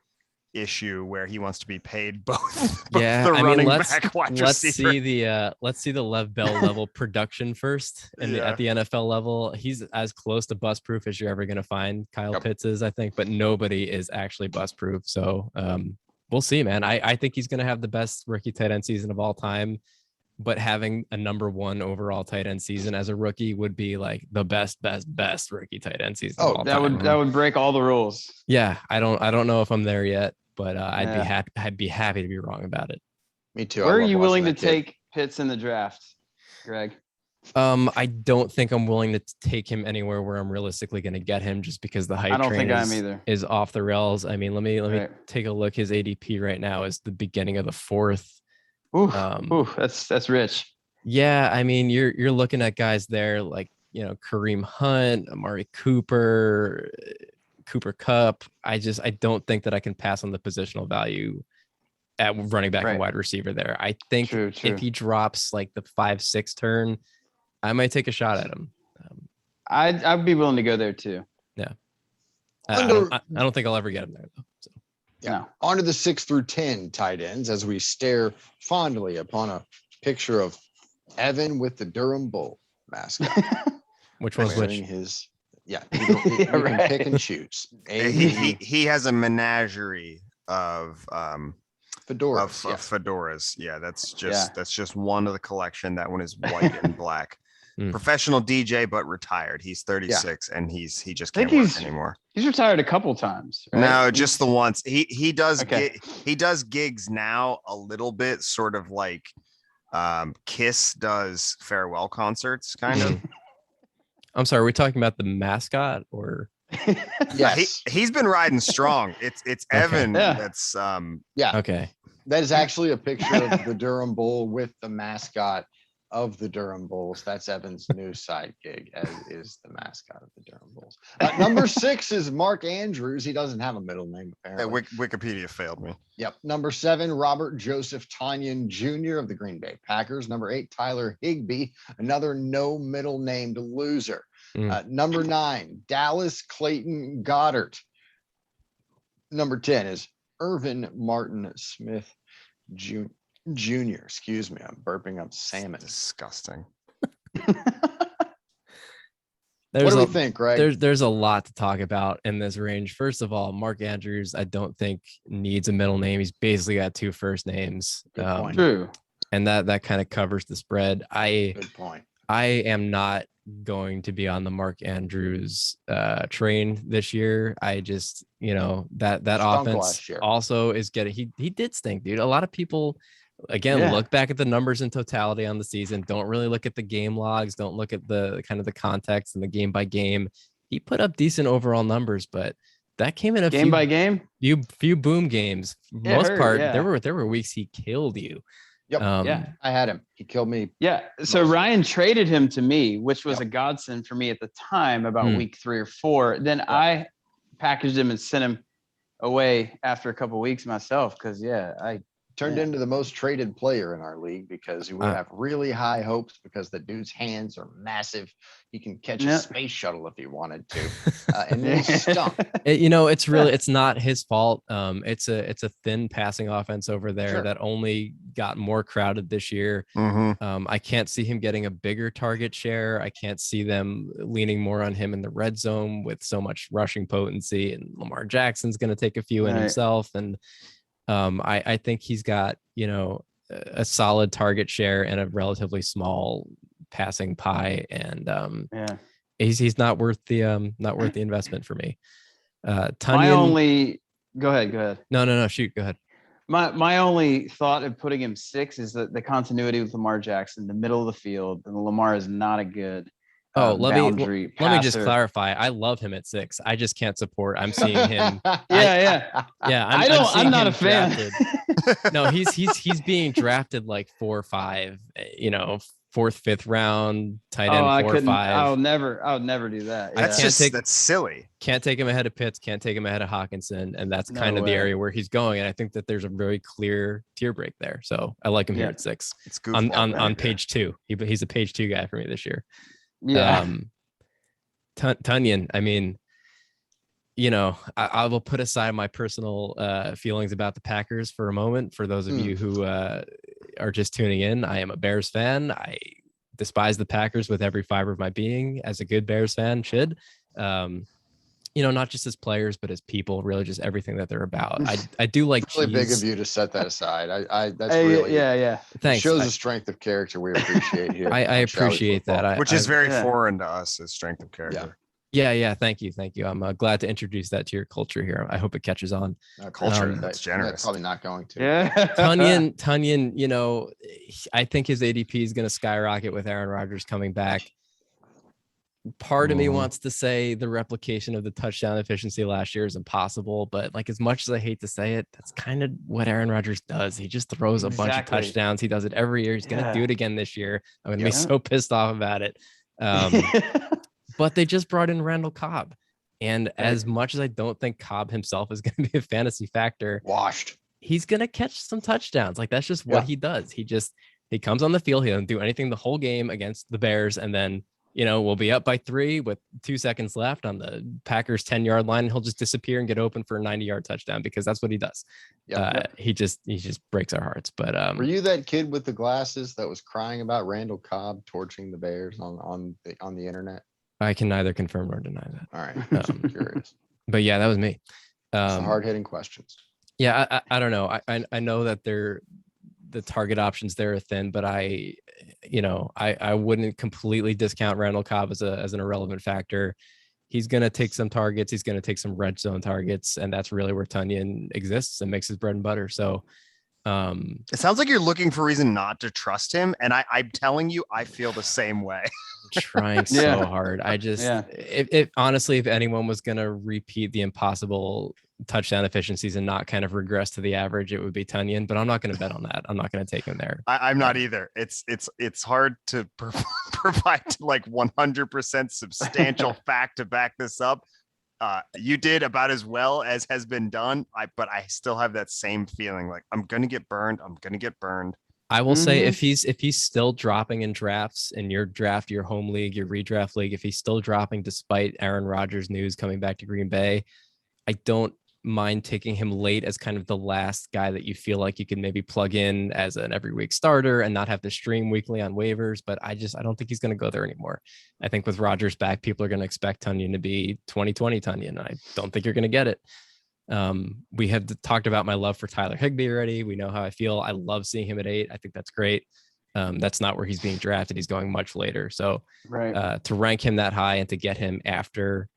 issue where he wants to be paid both the running back, wide receiver. Let's see the Lev Bell level production first, and at the NFL level, he's as close to bust proof as you're ever going to find. Kyle Pitts is, I think, but nobody is actually bust proof. So we'll see, man. I think he's going to have the best rookie tight end season of all time, but having a number 1 overall tight end season as a rookie would be like the best rookie tight end season. Of all time. That would break all the rules. Yeah, I don't know if I'm there yet, but I'd be happy to be wrong about it. Me too. Where are you willing to take Pitts in the draft, Greg? I don't think I'm willing to take him anywhere where I'm realistically going to get him, just because the hype train is off the rails. I mean, let me take a look. His ADP right now is the beginning of the 4th. That's rich. Yeah, I mean, you're looking at guys there like, Kareem Hunt, Amari Cooper Kupp. I don't think that I can pass on the positional value at running back and wide receiver there. I think if he drops like the 5-6 turn, I might take a shot at him. I'd be willing to go there too. Yeah. I don't think I'll ever get him there though. So. Yeah. No. On to the 6 through 10 tight ends as we stare fondly upon a picture of Evan with the Durham Bull mascot. Which one's wearing which? his you can pick and choose. He has a menagerie of fedoras. Fedoras. Yeah, that's just one of the collection. That one is white and black. Professional DJ, but retired. He's 36 and he just can't work anymore. He's retired a couple times. Right? No, just the once. He does he does gigs now a little bit, sort of like Kiss does farewell concerts, kind of. I'm sorry, are we talking about the mascot or? Yes, he's been riding strong. It's Evan. That's okay. That is actually a picture of the Durham Bull with the mascot of the Durham Bulls. That's Evan's new side gig, as is the mascot of the Durham Bulls. Number 6 is Mark Andrews. He doesn't have a middle name, apparently. Wikipedia failed me. Yep. Number 7, Robert Joseph Tonyan Jr. of the Green Bay Packers. Number 8, Tyler Higbee, another no middle named loser. Number 9, Dallas Clayton Goddard. Number 10 is Irvin Martin Smith Jr. Excuse me, I'm burping up salmon. Disgusting. What do we think, Greg? There's a lot to talk about in this range. First of all, Mark Andrews, I don't think needs a middle name. He's basically got 2 first names. True. And that kind of covers the spread. Good point. I am not going to be on the Mark Andrews train this year. I just, that offense also is getting, he did stink, dude. A lot of people, again, look back at the numbers in totality on the season. Don't really look at the game logs. Don't look at the kind of the context and the game by game. He put up decent overall numbers, but that came in a game by game, few boom games. Most part, there were weeks he killed you. Yep. I had him. He killed me. Yeah. So Ryan traded him to me, which was a godsend for me at the time, about week 3 or 4. Then I packaged him and sent him away after a couple of weeks myself. Cause I turned into the most traded player in our league because we have really high hopes because the dude's hands are massive. He can catch a space shuttle if he wanted to. And then he stunk. It's not his fault. It's a thin passing offense over there that only got more crowded this year. I can't see him getting a bigger target share. I can't see them leaning more on him in the red zone with so much rushing potency, and Lamar Jackson's going to take a few in himself. And I think he's got, a solid target share and a relatively small passing pie. And he's not worth the investment for me. Go ahead. No, shoot, go ahead. My only thought of putting him 6 is that the continuity with Lamar Jackson, the middle of the field, and Lamar is not a good let me just clarify. I love him at 6. I just can't support. I'm seeing him. I'm not a fan. No, he's being drafted like 4 or 5. 4th, 5th round tight end, 4 or 5. I'll never do that. Yeah. That's silly. Can't take him ahead of Pitts. Can't take him ahead of Hawkinson, and that's kind of the area where he's going. And I think that there's a very clear tier break there. So I like him here at 6. It's good on page 2. He's a page 2 guy for me this year. Yeah. Tonyan, I mean, I will put aside my personal feelings about the Packers for a moment. For those of you who are just tuning in, I am a Bears fan. I despise the Packers with every fiber of my being, as a good Bears fan should. Not just as players, but as people, really just everything that they're about. I do like really big of you to set that aside. Thanks. It shows the strength of character we appreciate here. I appreciate that. Which is very foreign to us, is strength of character. Yeah. Thank you. I'm glad to introduce that to your culture here. I hope it catches on. Culture, that's generous. That's probably not going to. Yeah. Tonyan, I think his ADP is going to skyrocket with Aaron Rodgers coming back. Part of me wants to say the replication of the touchdown efficiency last year is impossible, but like, as much as I hate to say it, that's kind of what Aaron Rodgers does. He just throws a bunch of touchdowns. He does it every year. He's going to do it again this year. I'm going to be so pissed off about it. But they just brought in Randall Cobb. And as much as I don't think Cobb himself is going to be a fantasy factor, he's going to catch some touchdowns. Like, that's just what he does. He comes on the field. He doesn't do anything the whole game against the Bears, and then we'll be up by 3 with 2 seconds left on the Packers 10-yard line. And he'll just disappear and get open for a 90-yard touchdown because that's what he does. He just breaks our hearts. But were you that kid with the glasses that was crying about Randall Cobb torching the Bears on the internet? I can neither confirm nor deny that. All right. I'm curious. But yeah, that was me. Hard-hitting questions. Yeah, I don't know. I know that the target options there are thin, but I wouldn't completely discount Randall Cobb as an irrelevant factor. He's going to take some targets. He's going to take some red zone targets, and that's really where Tonyan exists and makes his bread and butter. So it sounds like you're looking for a reason not to trust him, and I'm telling you, I feel the same way. I'm trying so hard. I just, if honestly, if anyone was going to repeat the impossible touchdown efficiencies and not kind of regress to the average, it would be Tonyan, but I'm not going to bet on that. I'm not going to take him there. I'm not either. It's hard to provide like 100% substantial fact to back this up. You did about as well as has been done. But I still have that same feeling like I'm going to get burned. I will say if he's still dropping in drafts in your draft, your home league, your redraft league, if he's still dropping despite Aaron Rodgers news coming back to Green Bay, I don't mind taking him late as kind of the last guy that you feel like you can maybe plug in as an every week starter and not have to stream weekly on waivers. But I don't think he's going to go there anymore. I think with Rodgers back, people are going to expect Tonyan to be 2020 Tonyan. I don't think you're going to get it. We have talked about my love for Tyler Higbee already. We know how I feel. I love seeing him at 8. I think that's great. That's not where he's being drafted. He's going much later. So to rank him that high and to get him after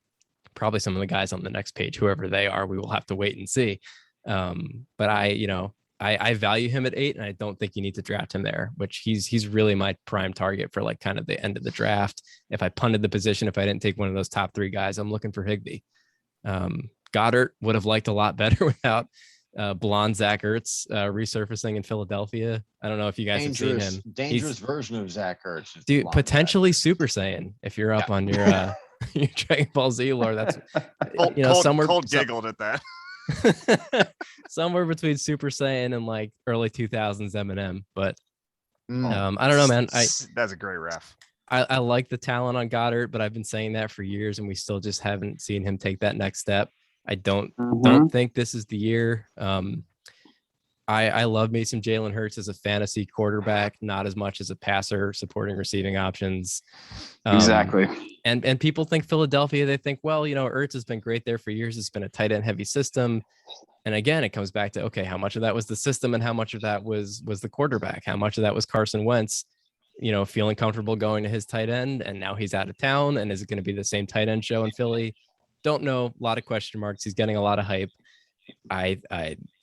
probably some of the guys on the next page, whoever they are, we will have to wait and see. But I value him at 8, and I don't think you need to draft him there, which he's really my prime target for like kind of the end of the draft. If I punted the position, if I didn't take one of those top 3 guys, I'm looking for Higbee. Goddard would have liked a lot better without blonde Zach Ertz resurfacing in Philadelphia. I don't know if you guys have seen him. Dangerous version of Zach Ertz. Dude, potentially Super Saiyan if you're up on your your Dragon Ball Z lore. That's somewhere Cold giggled at that. Somewhere between Super Saiyan and like early 2000s Eminem. But I don't know, man. That's a great ref. I like the talent on Goddard, but I've been saying that for years, and we still just haven't seen him take that next step. I don't think this is the year. I love me some Jalen Hurts as a fantasy quarterback, not as much as a passer supporting receiving options. Exactly. And people think Philadelphia, they think, well, Ertz has been great there for years. It's been a tight end heavy system. And again, it comes back to, okay, how much of that was the system and how much of that was the quarterback? How much of that was Carson Wentz, feeling comfortable going to his tight end, and now he's out of town, and is it going to be the same tight end show in Philly? Don't know. A lot of question marks. He's getting a lot of hype. I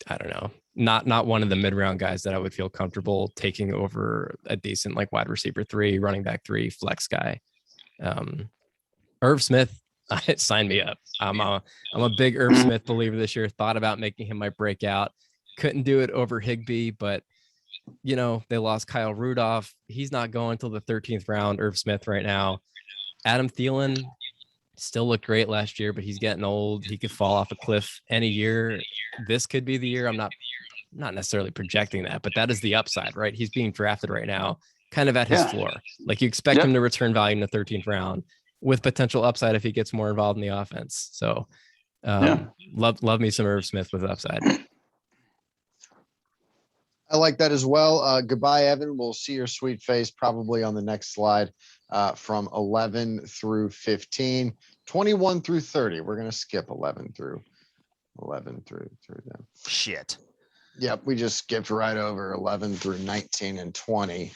don't know. Not one of the mid-round guys that I would feel comfortable taking over a decent like wide receiver 3, running back 3, flex guy. Irv Smith, sign me up. I'm a big Irv Smith believer this year. Thought about making him my breakout. Couldn't do it over Higbee, but they lost Kyle Rudolph. He's not going till the 13th round. Irv Smith right now. Adam Thielen still looked great last year, but he's getting old. He could fall off a cliff any year. This could be the year. I'm not necessarily projecting that, but that is the upside, right? He's being drafted right now, kind of at his floor. Like you expect him to return value in the 13th round with potential upside if he gets more involved in the offense. So love me some Irv Smith with upside. I like that as well. Goodbye, Evan. We'll see your sweet face probably on the next slide from 11 through 15, 21 through 30. We're going to skip 11 through them. Shit. Yep. We just skipped right over 11 through 19 and 20.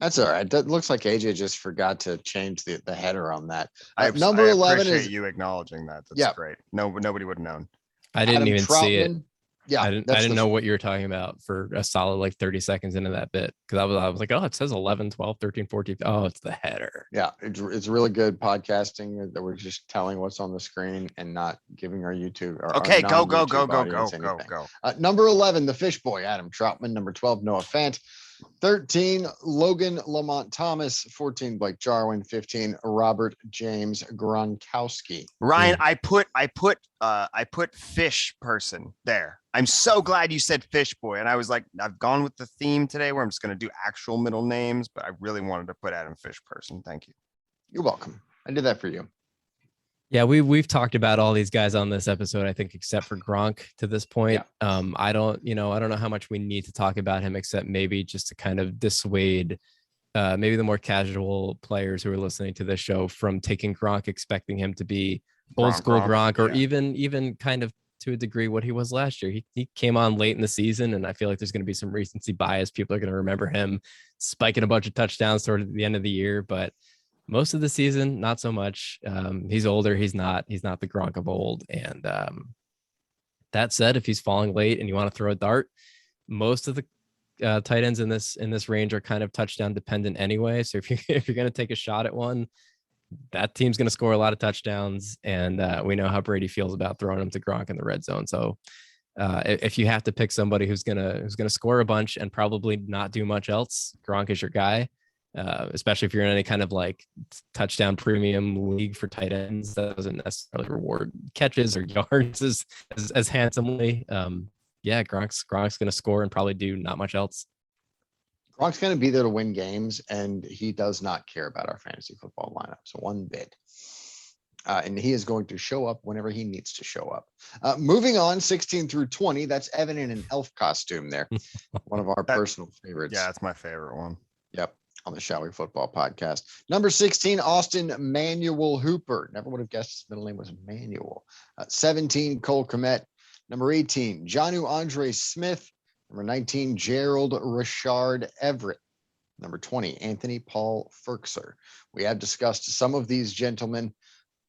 That's all right. That looks like AJ just forgot to change the header on that. Number 11 is you acknowledging that. That's great. No, nobody would have known. I didn't even see it. Yeah, I didn't know what you were talking about for a solid like 30 seconds into that bit, because I was like, oh, it says 11, 12, 13, 14. Oh, it's the header. Yeah, it's really good podcasting that we're just telling what's on the screen and not giving our YouTube. Okay, go. Number 11, the Fish Boy, Adam Troutman. Number 12, Noah Fant. 13, Logan Lamont Thomas. 14, Blake Jarwin. 15, Robert James Gronkowski. Ryan, I put fish person there. I'm so glad you said Fish Boy. And I was like, I've gone with the theme today where I'm just going to do actual middle names, but I really wanted to put Adam Fish Person. Thank you. You're welcome. I did that for you. Yeah, we've talked about all these guys on this episode, I think, except for Gronk to this point. Yeah. I don't know how much we need to talk about him, except maybe just to kind of dissuade maybe the more casual players who are listening to this show from taking Gronk, expecting him to be old school Gronk, or even kind of to a degree what he was last year. He came on late in the season, and I feel like there's going to be some recency bias. People are going to remember him spiking a bunch of touchdowns toward the end of the year, but most of the season, not so much. He's older. He's not the Gronk of old. And that said, if he's falling late and you want to throw a dart, most of the tight ends in this range are kind of touchdown dependent anyway. So if you're going to take a shot at one, that team's going to score a lot of touchdowns, and we know how Brady feels about throwing them to Gronk in the red zone. So if you have to pick somebody who's gonna score a bunch and probably not do much else, Gronk is your guy. Especially if you're in any kind of like touchdown premium league for tight ends that doesn't necessarily reward catches or yards as handsomely. Gronk's going to score and probably do not much else. Gronk's going to be there to win games, and he does not care about our fantasy football lineups one bit. And he is going to show up whenever he needs to show up. Moving on, 16 through 20. That's Evan in an elf costume there. One of our personal favorites. Yeah, that's my favorite one. Yep. On the Shall We Football podcast. Number 16, Austin Manuel Hooper. Never would have guessed his middle name was Manuel. 17, Cole Kmet. Number 18, Jonnu Andre Smith. Number 19, Gerald Richard Everett. Number 20, Anthony Paul Ferkser. We have discussed some of these gentlemen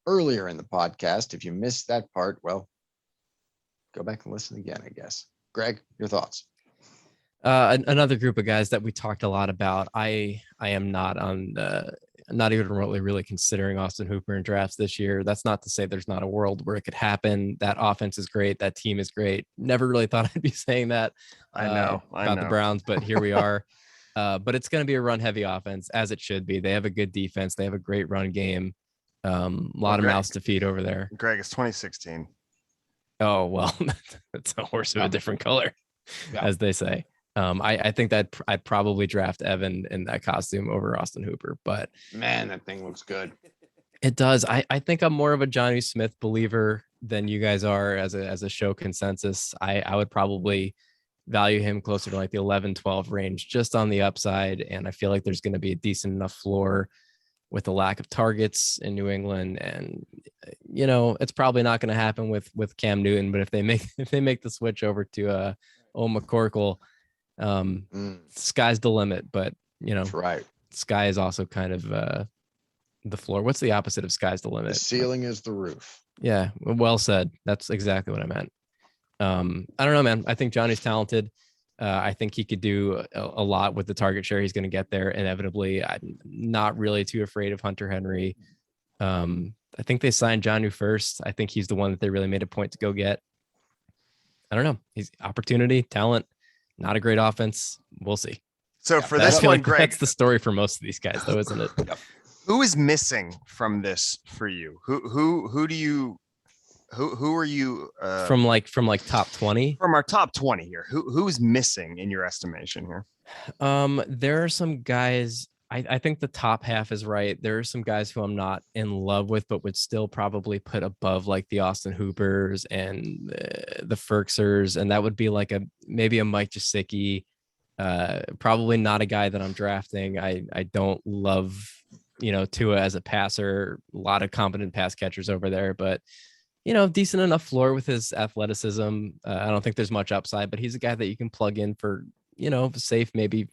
earlier in the podcast. If you missed that part, well, go back and listen again, I guess. Greg, your thoughts? Another group of guys that we talked a lot about. I am not even remotely really considering Austin Hooper in drafts this year. That's not to say there's not a world where it could happen. That offense is great. That team is great. Never really thought I'd be saying that. I know the Browns, but here we are. But it's going to be a run heavy offense, as it should be. They have a good defense. They have a great run game. A lot of mouths to feed over there. Greg, it's 2016. Oh, well, that's a horse of a different color, as they say. I think that I'd probably draft Evan in that costume over Austin Hooper, but man, that thing looks good. It does. I think I'm more of a Jonnu Smith believer than you guys are as a show consensus. I would probably value him closer to like the 11-12 range, just on the upside. And I feel like there's going to be a decent enough floor with the lack of targets in New England. And, it's probably not going to happen with Cam Newton, but if they make the switch over to Old McCorkle, sky's the limit. But That's right. Sky is also kind of the floor. What's the opposite of sky's the limit? The ceiling is the roof. Yeah, well said. That's exactly what I meant. I don't know, man. I think Johnny's talented. I think he could do a lot with the target share he's going to get there inevitably. I'm not really too afraid of Hunter Henry. I think they signed Jonnu first. I think he's the one that they really made a point to go get. I don't know. He's opportunity, talent, not a great offense. We'll see. So for this one, Greg, that's the story for most of these guys, though, isn't it? Yep. Who is missing from this for you? Who are you from top 20? From our top 20 here. Who's missing in your estimation here? There are some guys. I think the top half is right. There are some guys who I'm not in love with, but would still probably put above like the Austin Hoopers and the Ferksers, and that would be like maybe a Mike Gesicki. Probably not a guy that I'm drafting. I don't love Tua as a passer. A lot of competent pass catchers over there, but decent enough floor with his athleticism. I don't think there's much upside, but he's a guy that you can plug in for safe maybe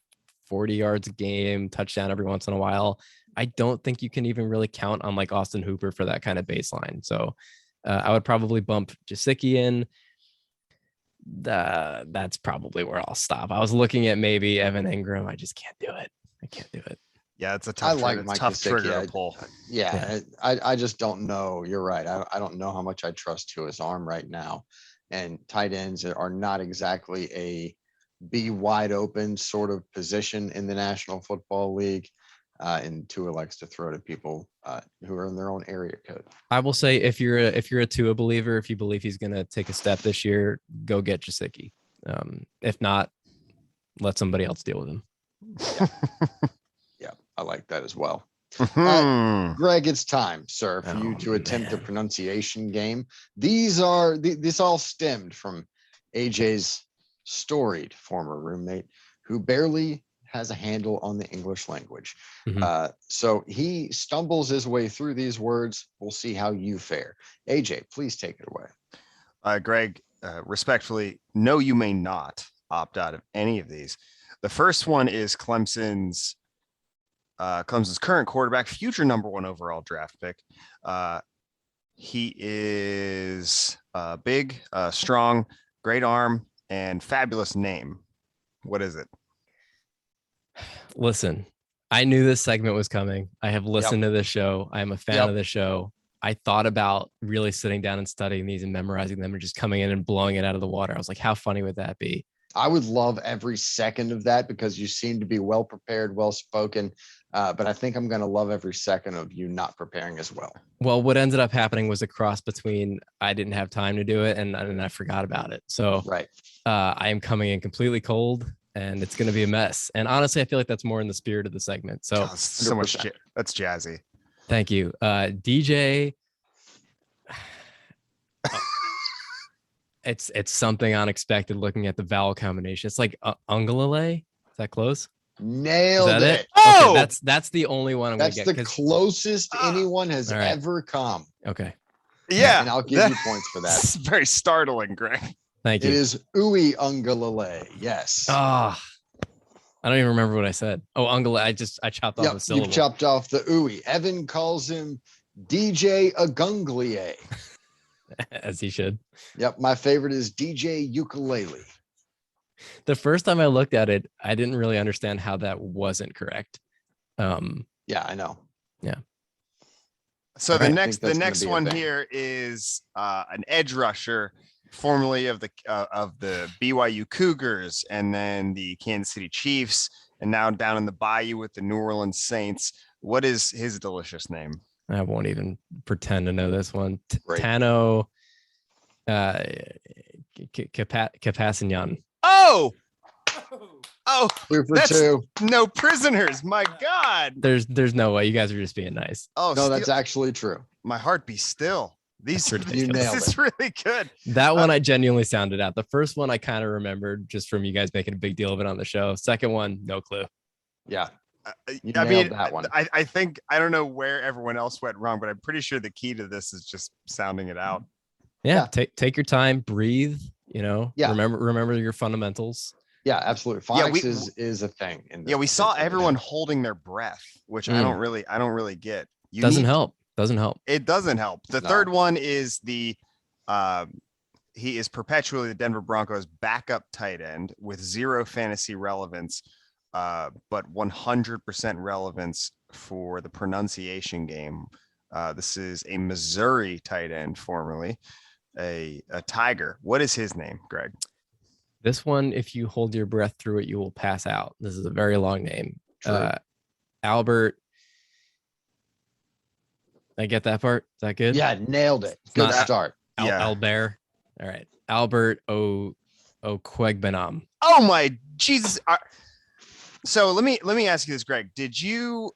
40 yards a game, touchdown every once in a while. I don't think you can even really count on like Austin Hooper for that kind of baseline. So I would probably bump Gesicki in. That's probably where I'll stop. I was looking at maybe Evan Ingram. I just can't do it. I can't do it. Yeah, it's a tough trigger to pull. Yeah. I just don't know. You're right. I don't know how much I trust to his arm right now. And tight ends are not exactly a be wide open sort of position in the National Football League. and Tua likes to throw to people who are in their own area code. I will say if you're a Tua believer, if you believe he's going to take a step this year, go get Gesicki. If not, let somebody else deal with him. Yeah, I like that as well. Hmm. Greg, it's time, sir, for you to attempt the pronunciation game. This all stemmed from AJ's storied former roommate who barely has a handle on the English language. So he stumbles his way through these words. We'll see how you fare. AJ, please take it away. Greg, respectfully, no, you may not opt out of any of these. The first one is Clemson's current quarterback, future number 1 overall draft pick. He is big, strong, great arm, and fabulous name. What is it? Listen, I knew this segment was coming. I have listened to this show. I am a fan of the show. I thought about really sitting down and studying these and memorizing them and just coming in and blowing it out of the water. I was like, how funny would that be? I would love every second of that because you seem to be well prepared, well spoken. But I think I'm going to love every second of you not preparing as well. Well, what ended up happening was a cross between I didn't have time to do it and I forgot about it. So I am coming in completely cold and it's going to be a mess. And honestly, I feel like that's more in the spirit of the segment. So, so much. That's jazzy. Thank you. DJ. It's something unexpected looking at the vowel combination. It's like Ungalale. Is that close? Nailed it. Oh, okay, that's the only one I'm going to get. That's the closest anyone has ever come. Okay. Yeah. And I'll give you points for that. It's very startling, Greg. Thank you. It is SWF Ungalale. Yes. I don't even remember what I said. Oh, Ungalale. I chopped off a syllable. You've chopped off the SWF. Evan calls him DJ Agunglier. As he should. Yep. My favorite is DJ Ukulele. The first time I looked at it, I didn't really understand how that wasn't correct. Yeah, I know. Yeah. So the next one here is an edge rusher, formerly of the BYU Cougars, and then the Kansas City Chiefs, and now down in the Bayou with the New Orleans Saints. What is his delicious name? I won't even pretend to know this one. Tano Kapassignon. Oh, 2 for 2. No prisoners. My God. There's no way. You guys are just being nice. Oh no, that's actually true. My heart be still. This is really good. That one I genuinely sounded out. The first one I kind of remembered just from you guys making a big deal of it on the show. Second one, no clue. Yeah. I mean, that one. I think I don't know where everyone else went wrong, but I'm pretty sure the key to this is just sounding it out. Yeah. Take your time, breathe. Remember your fundamentals. Yeah, absolutely. Phonics is a thing. We saw everyone holding their breath, which I don't really get. Doesn't help. It doesn't help. The third one is he is perpetually the Denver Broncos backup tight end with 0 fantasy relevance, but 100% relevance for the pronunciation game. This is a Missouri tight end, formerly a Tiger. What is his name, Greg? This one, if you hold your breath through it, you will pass out. This is a very long name. Albert. I get that part. Is that good? Yeah, nailed it. Good start. Albert. All right. Albert Okwegbenam. Oh my Jesus. So let me ask you this, Greg.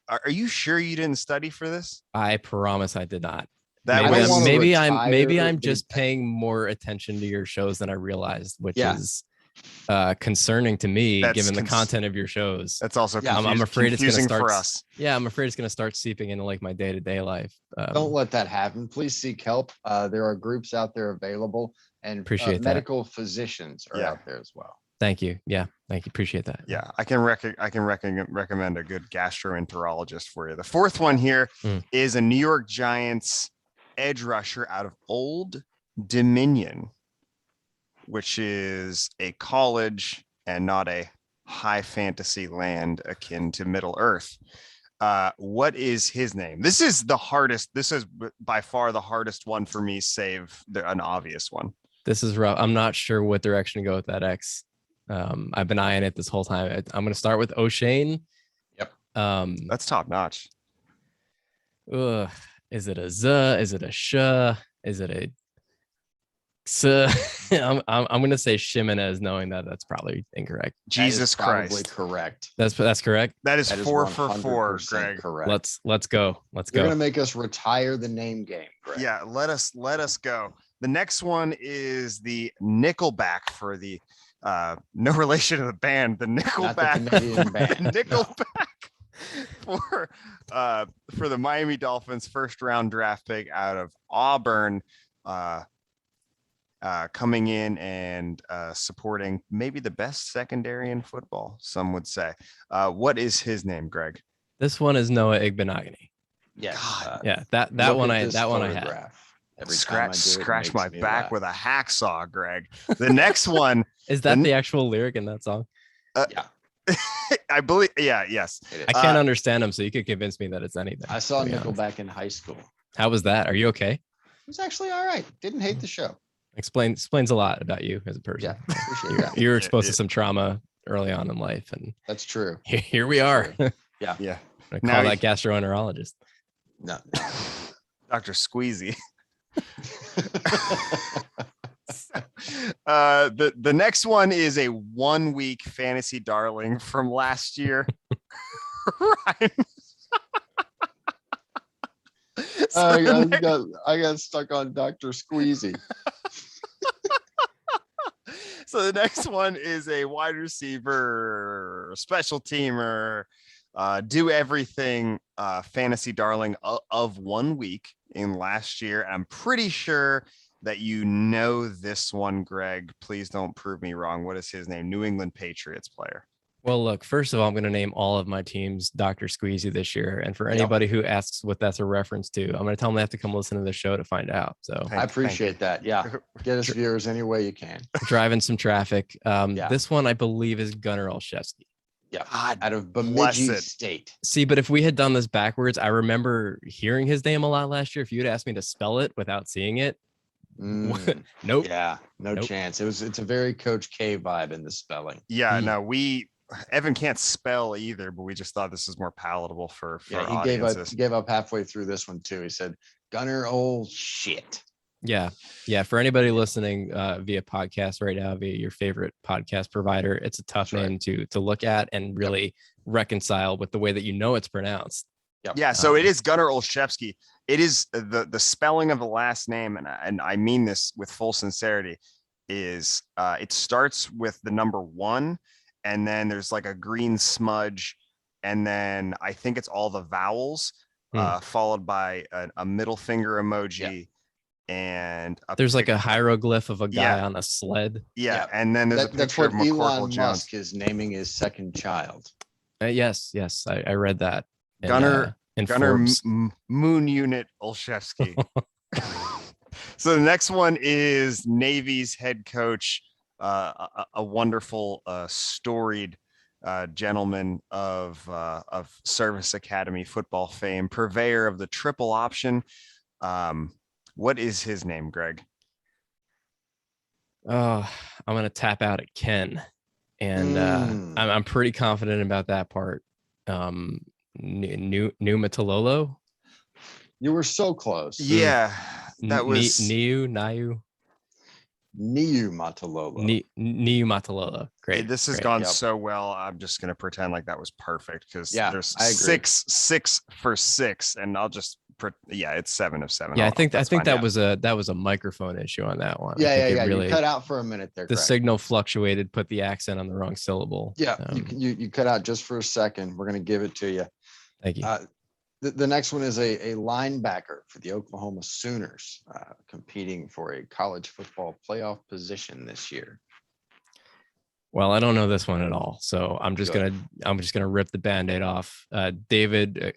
Are you sure you didn't study for this? I promise I did not. Maybe I'm just paying more attention to your shows than I realized, which is concerning to me, given the content of your shows. That's also I'm afraid it's going to start for us. Yeah, I'm afraid it's going to start seeping into like my day-to-day life. Don't let that happen. Please seek help. There are groups out there available, and appreciate medical physicians are out there as well. Thank you. Yeah, thank you. Appreciate that. Yeah, I can recommend a good gastroenterologist for you. The fourth one here is a New York Giants edge rusher out of Old Dominion, which is a college and not a high fantasy land akin to Middle Earth. What is his name? This is the hardest. This is by far the hardest one for me, save an obvious one. This is rough. I'm not sure what direction to go with that X. I've been eyeing it this whole time. I'm going to start with O'Shane. Yep. That's top notch. Is it a Z? Is it a Sh? Is it a S? I'm gonna say Ximenez, knowing that that's probably incorrect. Jesus probably Christ. correct. That's correct. That is That is 4 for 4, 100% Greg. correct. Let's go. Let's You're go. gonna make us retire the name game, Greg. Yeah, let us go. The next one is the Nickelback for the no relation to the band, the Nickelback. Not the Canadian band. The Nickelback for the Miami Dolphins first round draft pick out of Auburn, coming in and supporting maybe the best secondary in football, some would say. What is his name, Greg? This one is Noah Igbenogany. Yeah. Yeah, that one I had. Scratch my back with a hacksaw, Greg. The next one is that the actual lyric in that song? Yeah. I believe. Yeah. Yes. I can't understand him, so you could convince me that it's anything. I saw Nickelback in high school. How was that? Are you okay? It was actually all right. Didn't hate the show. Explains a lot about you as a person. Yeah, appreciate that. You were exposed to some trauma early on in life, and that's true. Here we are. Yeah. I call that gastroenterologist. No. Dr. Squeezy. The next one is a 1 week fantasy darling from last year. Ryan. I got stuck on Dr. Squeezy. So the next one is a wide receiver, special teamer, do everything fantasy darling of 1 week in last year. I'm pretty sure that you know this one, Greg. Please don't prove me wrong. What is his name? New England Patriots player. Well, look, first of all, I'm going to name all of my teams Dr. Squeezy this year. And for anybody who asks what that's a reference to, I'm going to tell them they have to come listen to the show to find out. So I appreciate that. Yeah. Get us viewers any way you can. Driving some traffic. This one, I believe, is Gunnar Olszewski. Yeah. Out of Bemidji State. See, but if we had done this backwards, I remember hearing his name a lot last year. If you'd asked me to spell it without seeing it, nope. Yeah, nope. Chance. It's a very Coach K vibe in the spelling. Yeah, no, Evan can't spell either, but we just thought this is more palatable for he audiences. gave up halfway through this one too. He said, Gunner, old shit. Yeah. For anybody listening via podcast right now, via your favorite podcast provider, it's a tough name to look at and really reconcile with the way that you know it's pronounced. Yep. Yeah, so it is Gunnar Olszewski. It is the spelling of the last name, and I mean this with full sincerity, is it starts with the number 1, and then there's like a green smudge, and then I think it's all the vowels, followed by a middle finger emoji, and there's like a hieroglyph of a guy on a sled. Yeah, and then there's a picture of Elon Musk is naming his second child. Yes, I read that. Gunnar Moon Unit Olszewski. So the next one is Navy's head coach, a wonderful, storied gentleman of Service Academy football fame, purveyor of the triple option. What is his name, Greg? Oh, I'm gonna tap out at Ken, and I'm pretty confident about that part. New Matalolo. You were so close. Yeah, that was Niu Matalolo. Great. Hey, this has gone so well. I'm just gonna pretend like that was perfect because there's 6 for 6, and I'll just it's 7 of 7. Yeah, I think that was a microphone issue on that one. Yeah. Really, you cut out for a minute there. The signal fluctuated, put the accent on the wrong syllable. Yeah, you cut out just for a second. We're gonna give it to you. Thank you. The next one is a linebacker for the Oklahoma Sooners, competing for a college football playoff position this year. Well, I don't know this one at all, so I'm just gonna rip the Band-Aid off. David,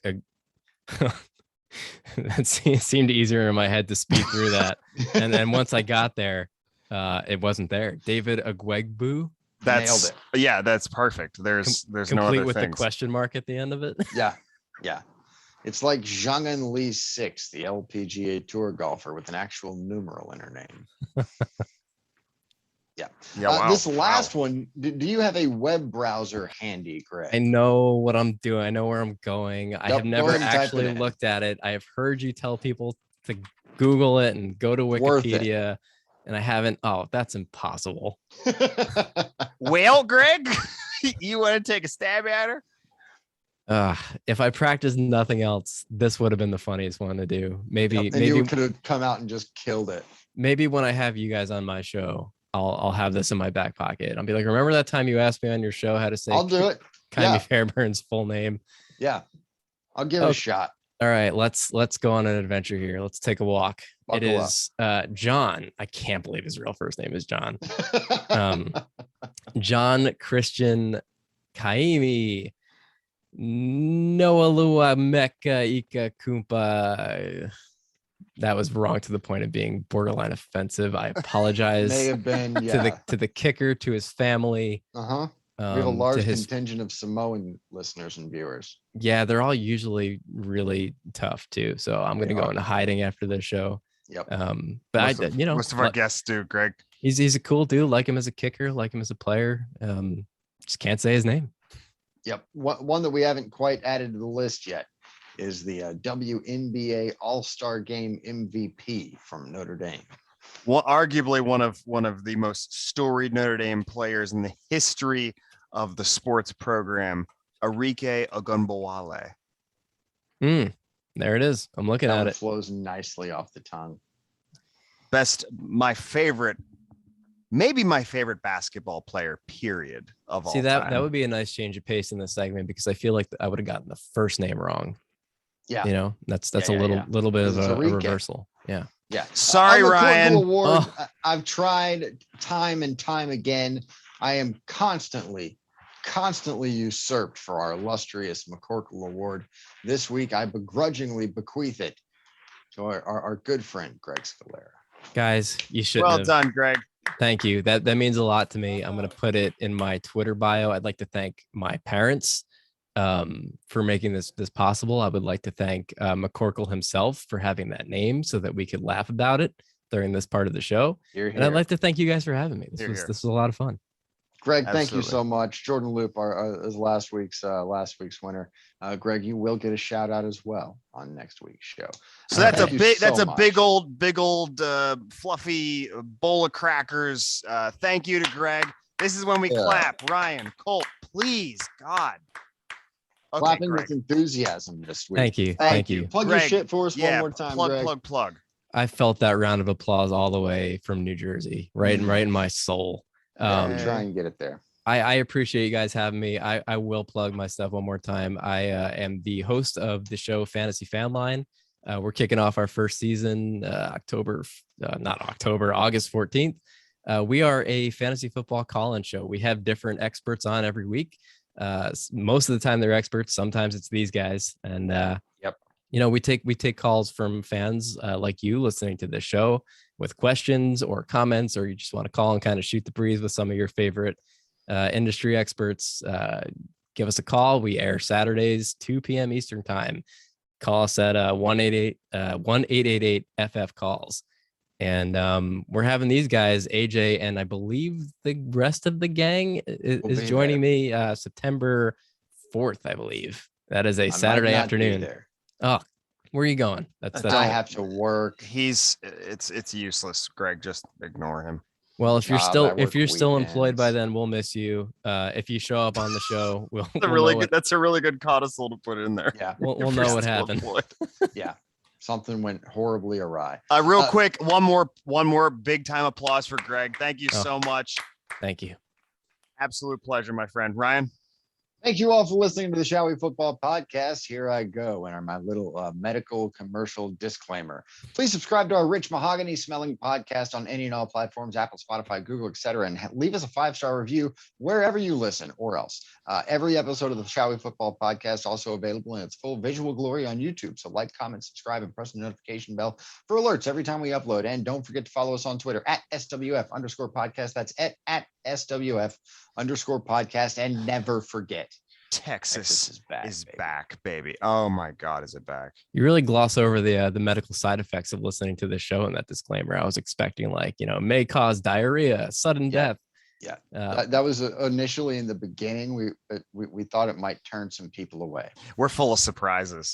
that seemed easier in my head to speak through that, and then once I got there, it wasn't there. David Agwegbu. Nailed it. Yeah, that's perfect. There's no other with things. The question mark at the end of it. Yeah. It's like Zhang Li 6, the LPGA Tour golfer with an actual numeral in her name. Yeah. Wow. This last one, do you have a web browser handy, Greg? I know what I'm doing. I know where I'm going. I have Go never ahead and type it actually in. looked at it. I have heard you tell people to Google it and go to Worth it. Wikipedia, and I haven't. Oh, that's impossible. Well, Greg, you want to take a stab at her? If I practiced nothing else, this would have been the funniest one to do. Maybe, and maybe you could have come out and just killed it. Maybe when I have you guys on my show, I'll have this in my back pocket. I'll be like, remember that time you asked me on your show how to say I'll do it. Kylie Fairbairn's full name? Yeah. I'll give it a shot. All right, let's go on an adventure here. Let's take a walk. Buckle it is John. I can't believe his real first name is John. John Christian Kaimi Noalua Mecca Ika Kumpa. That was wrong to the point of being borderline offensive. I apologize. May have been to the kicker, to his family. We have a large contingent of Samoan listeners and viewers. Yeah, they're all usually really tough too. So I'm going to go into hiding after this show. Yep. But most of our guests do, Greg. He's a cool dude. Like him as a kicker, like him as a player. Just can't say his name. Yep. One that we haven't quite added to the list yet is the WNBA All-Star Game MVP from Notre Dame. Well, arguably one of the most storied Notre Dame players in the history of the sports program, Arike Ogunbowale. There it is. I'm looking at it. Flows nicely off the tongue. Maybe my favorite basketball player, period, of all time. That would be a nice change of pace in this segment, because I feel like I would have gotten the first name wrong. Yeah. That's a little bit of a reversal. Yeah. Yeah. Sorry, Ryan. Award, I've tried time and time again. I am constantly usurped for our illustrious McCorkle Award. This week, I begrudgingly bequeath it to our good friend, Greg Scalera. Guys, you should. Well done, Greg. Thank you. That means a lot to me. I'm going to put it in my Twitter bio. I'd like to thank my parents for making this possible. I would like to thank McCorkle himself for having that name so that we could laugh about it during this part of the show. And I'd like to thank you guys for having me. This was a lot of fun. Greg, thank you so much. Jordan Loop is last week's winner. Greg, you will get a shout out as well on next week's show. So that's a big old fluffy bowl of crackers. Thank you to Greg. This is when we clap. Ryan, Colt, please, God. Okay, Clapping Greg. with enthusiasm this week. Thank you. Plug Greg, your shit for us one more time, Greg. Plug. I felt that round of applause all the way from New Jersey, right in my soul. Try and get it there. I appreciate you guys having me. I will plug my stuff one more time. I am the host of the show Fantasy Fanline. We're kicking off our first season August 14th. We are a fantasy football call-in show. We have different experts on every week. Most of the time they're experts. Sometimes it's these guys. And we take calls from fans like you listening to this show with questions or comments, or you just want to call and kind of shoot the breeze with some of your favorite industry experts. Give us a call. We air Saturdays, 2 p.m. Eastern time. Call us at 1-888 FF calls. And we're having these guys, AJ, and I believe the rest of the gang is joining me September 4th, I believe. That is a Saturday afternoon. Oh, where are you going? That's I have to work. It's useless, Greg. Just ignore him. Well, if you're still employed by then, we'll miss you. If you show up on the show, that's a really good codicil to put in there. Yeah, we'll know what happened. Yeah, something went horribly awry. Real quick, one more big time applause for Greg. Thank you so much. Thank you. Absolute pleasure, my friend. Ryan. Thank you all for listening to the Shall We Football podcast. Here I go, and my little medical commercial disclaimer. Please subscribe to our rich mahogany smelling podcast on any and all platforms, Apple, Spotify, Google, etc., and leave us a 5-star review wherever you listen or else. Every episode of the Shall We Football podcast also available in its full visual glory on YouTube. So like, comment, subscribe, and press the notification bell for alerts every time we upload. And don't forget to follow us on Twitter at SWF_podcast. That's at SWF_podcast. And never forget, Texas is baby. back, baby. Oh my God, is it back? You really gloss over the medical side effects of listening to this show in that disclaimer. I was expecting may cause diarrhea, sudden death. Yeah, that was initially in the beginning. We thought it might turn some people away. We're full of surprises.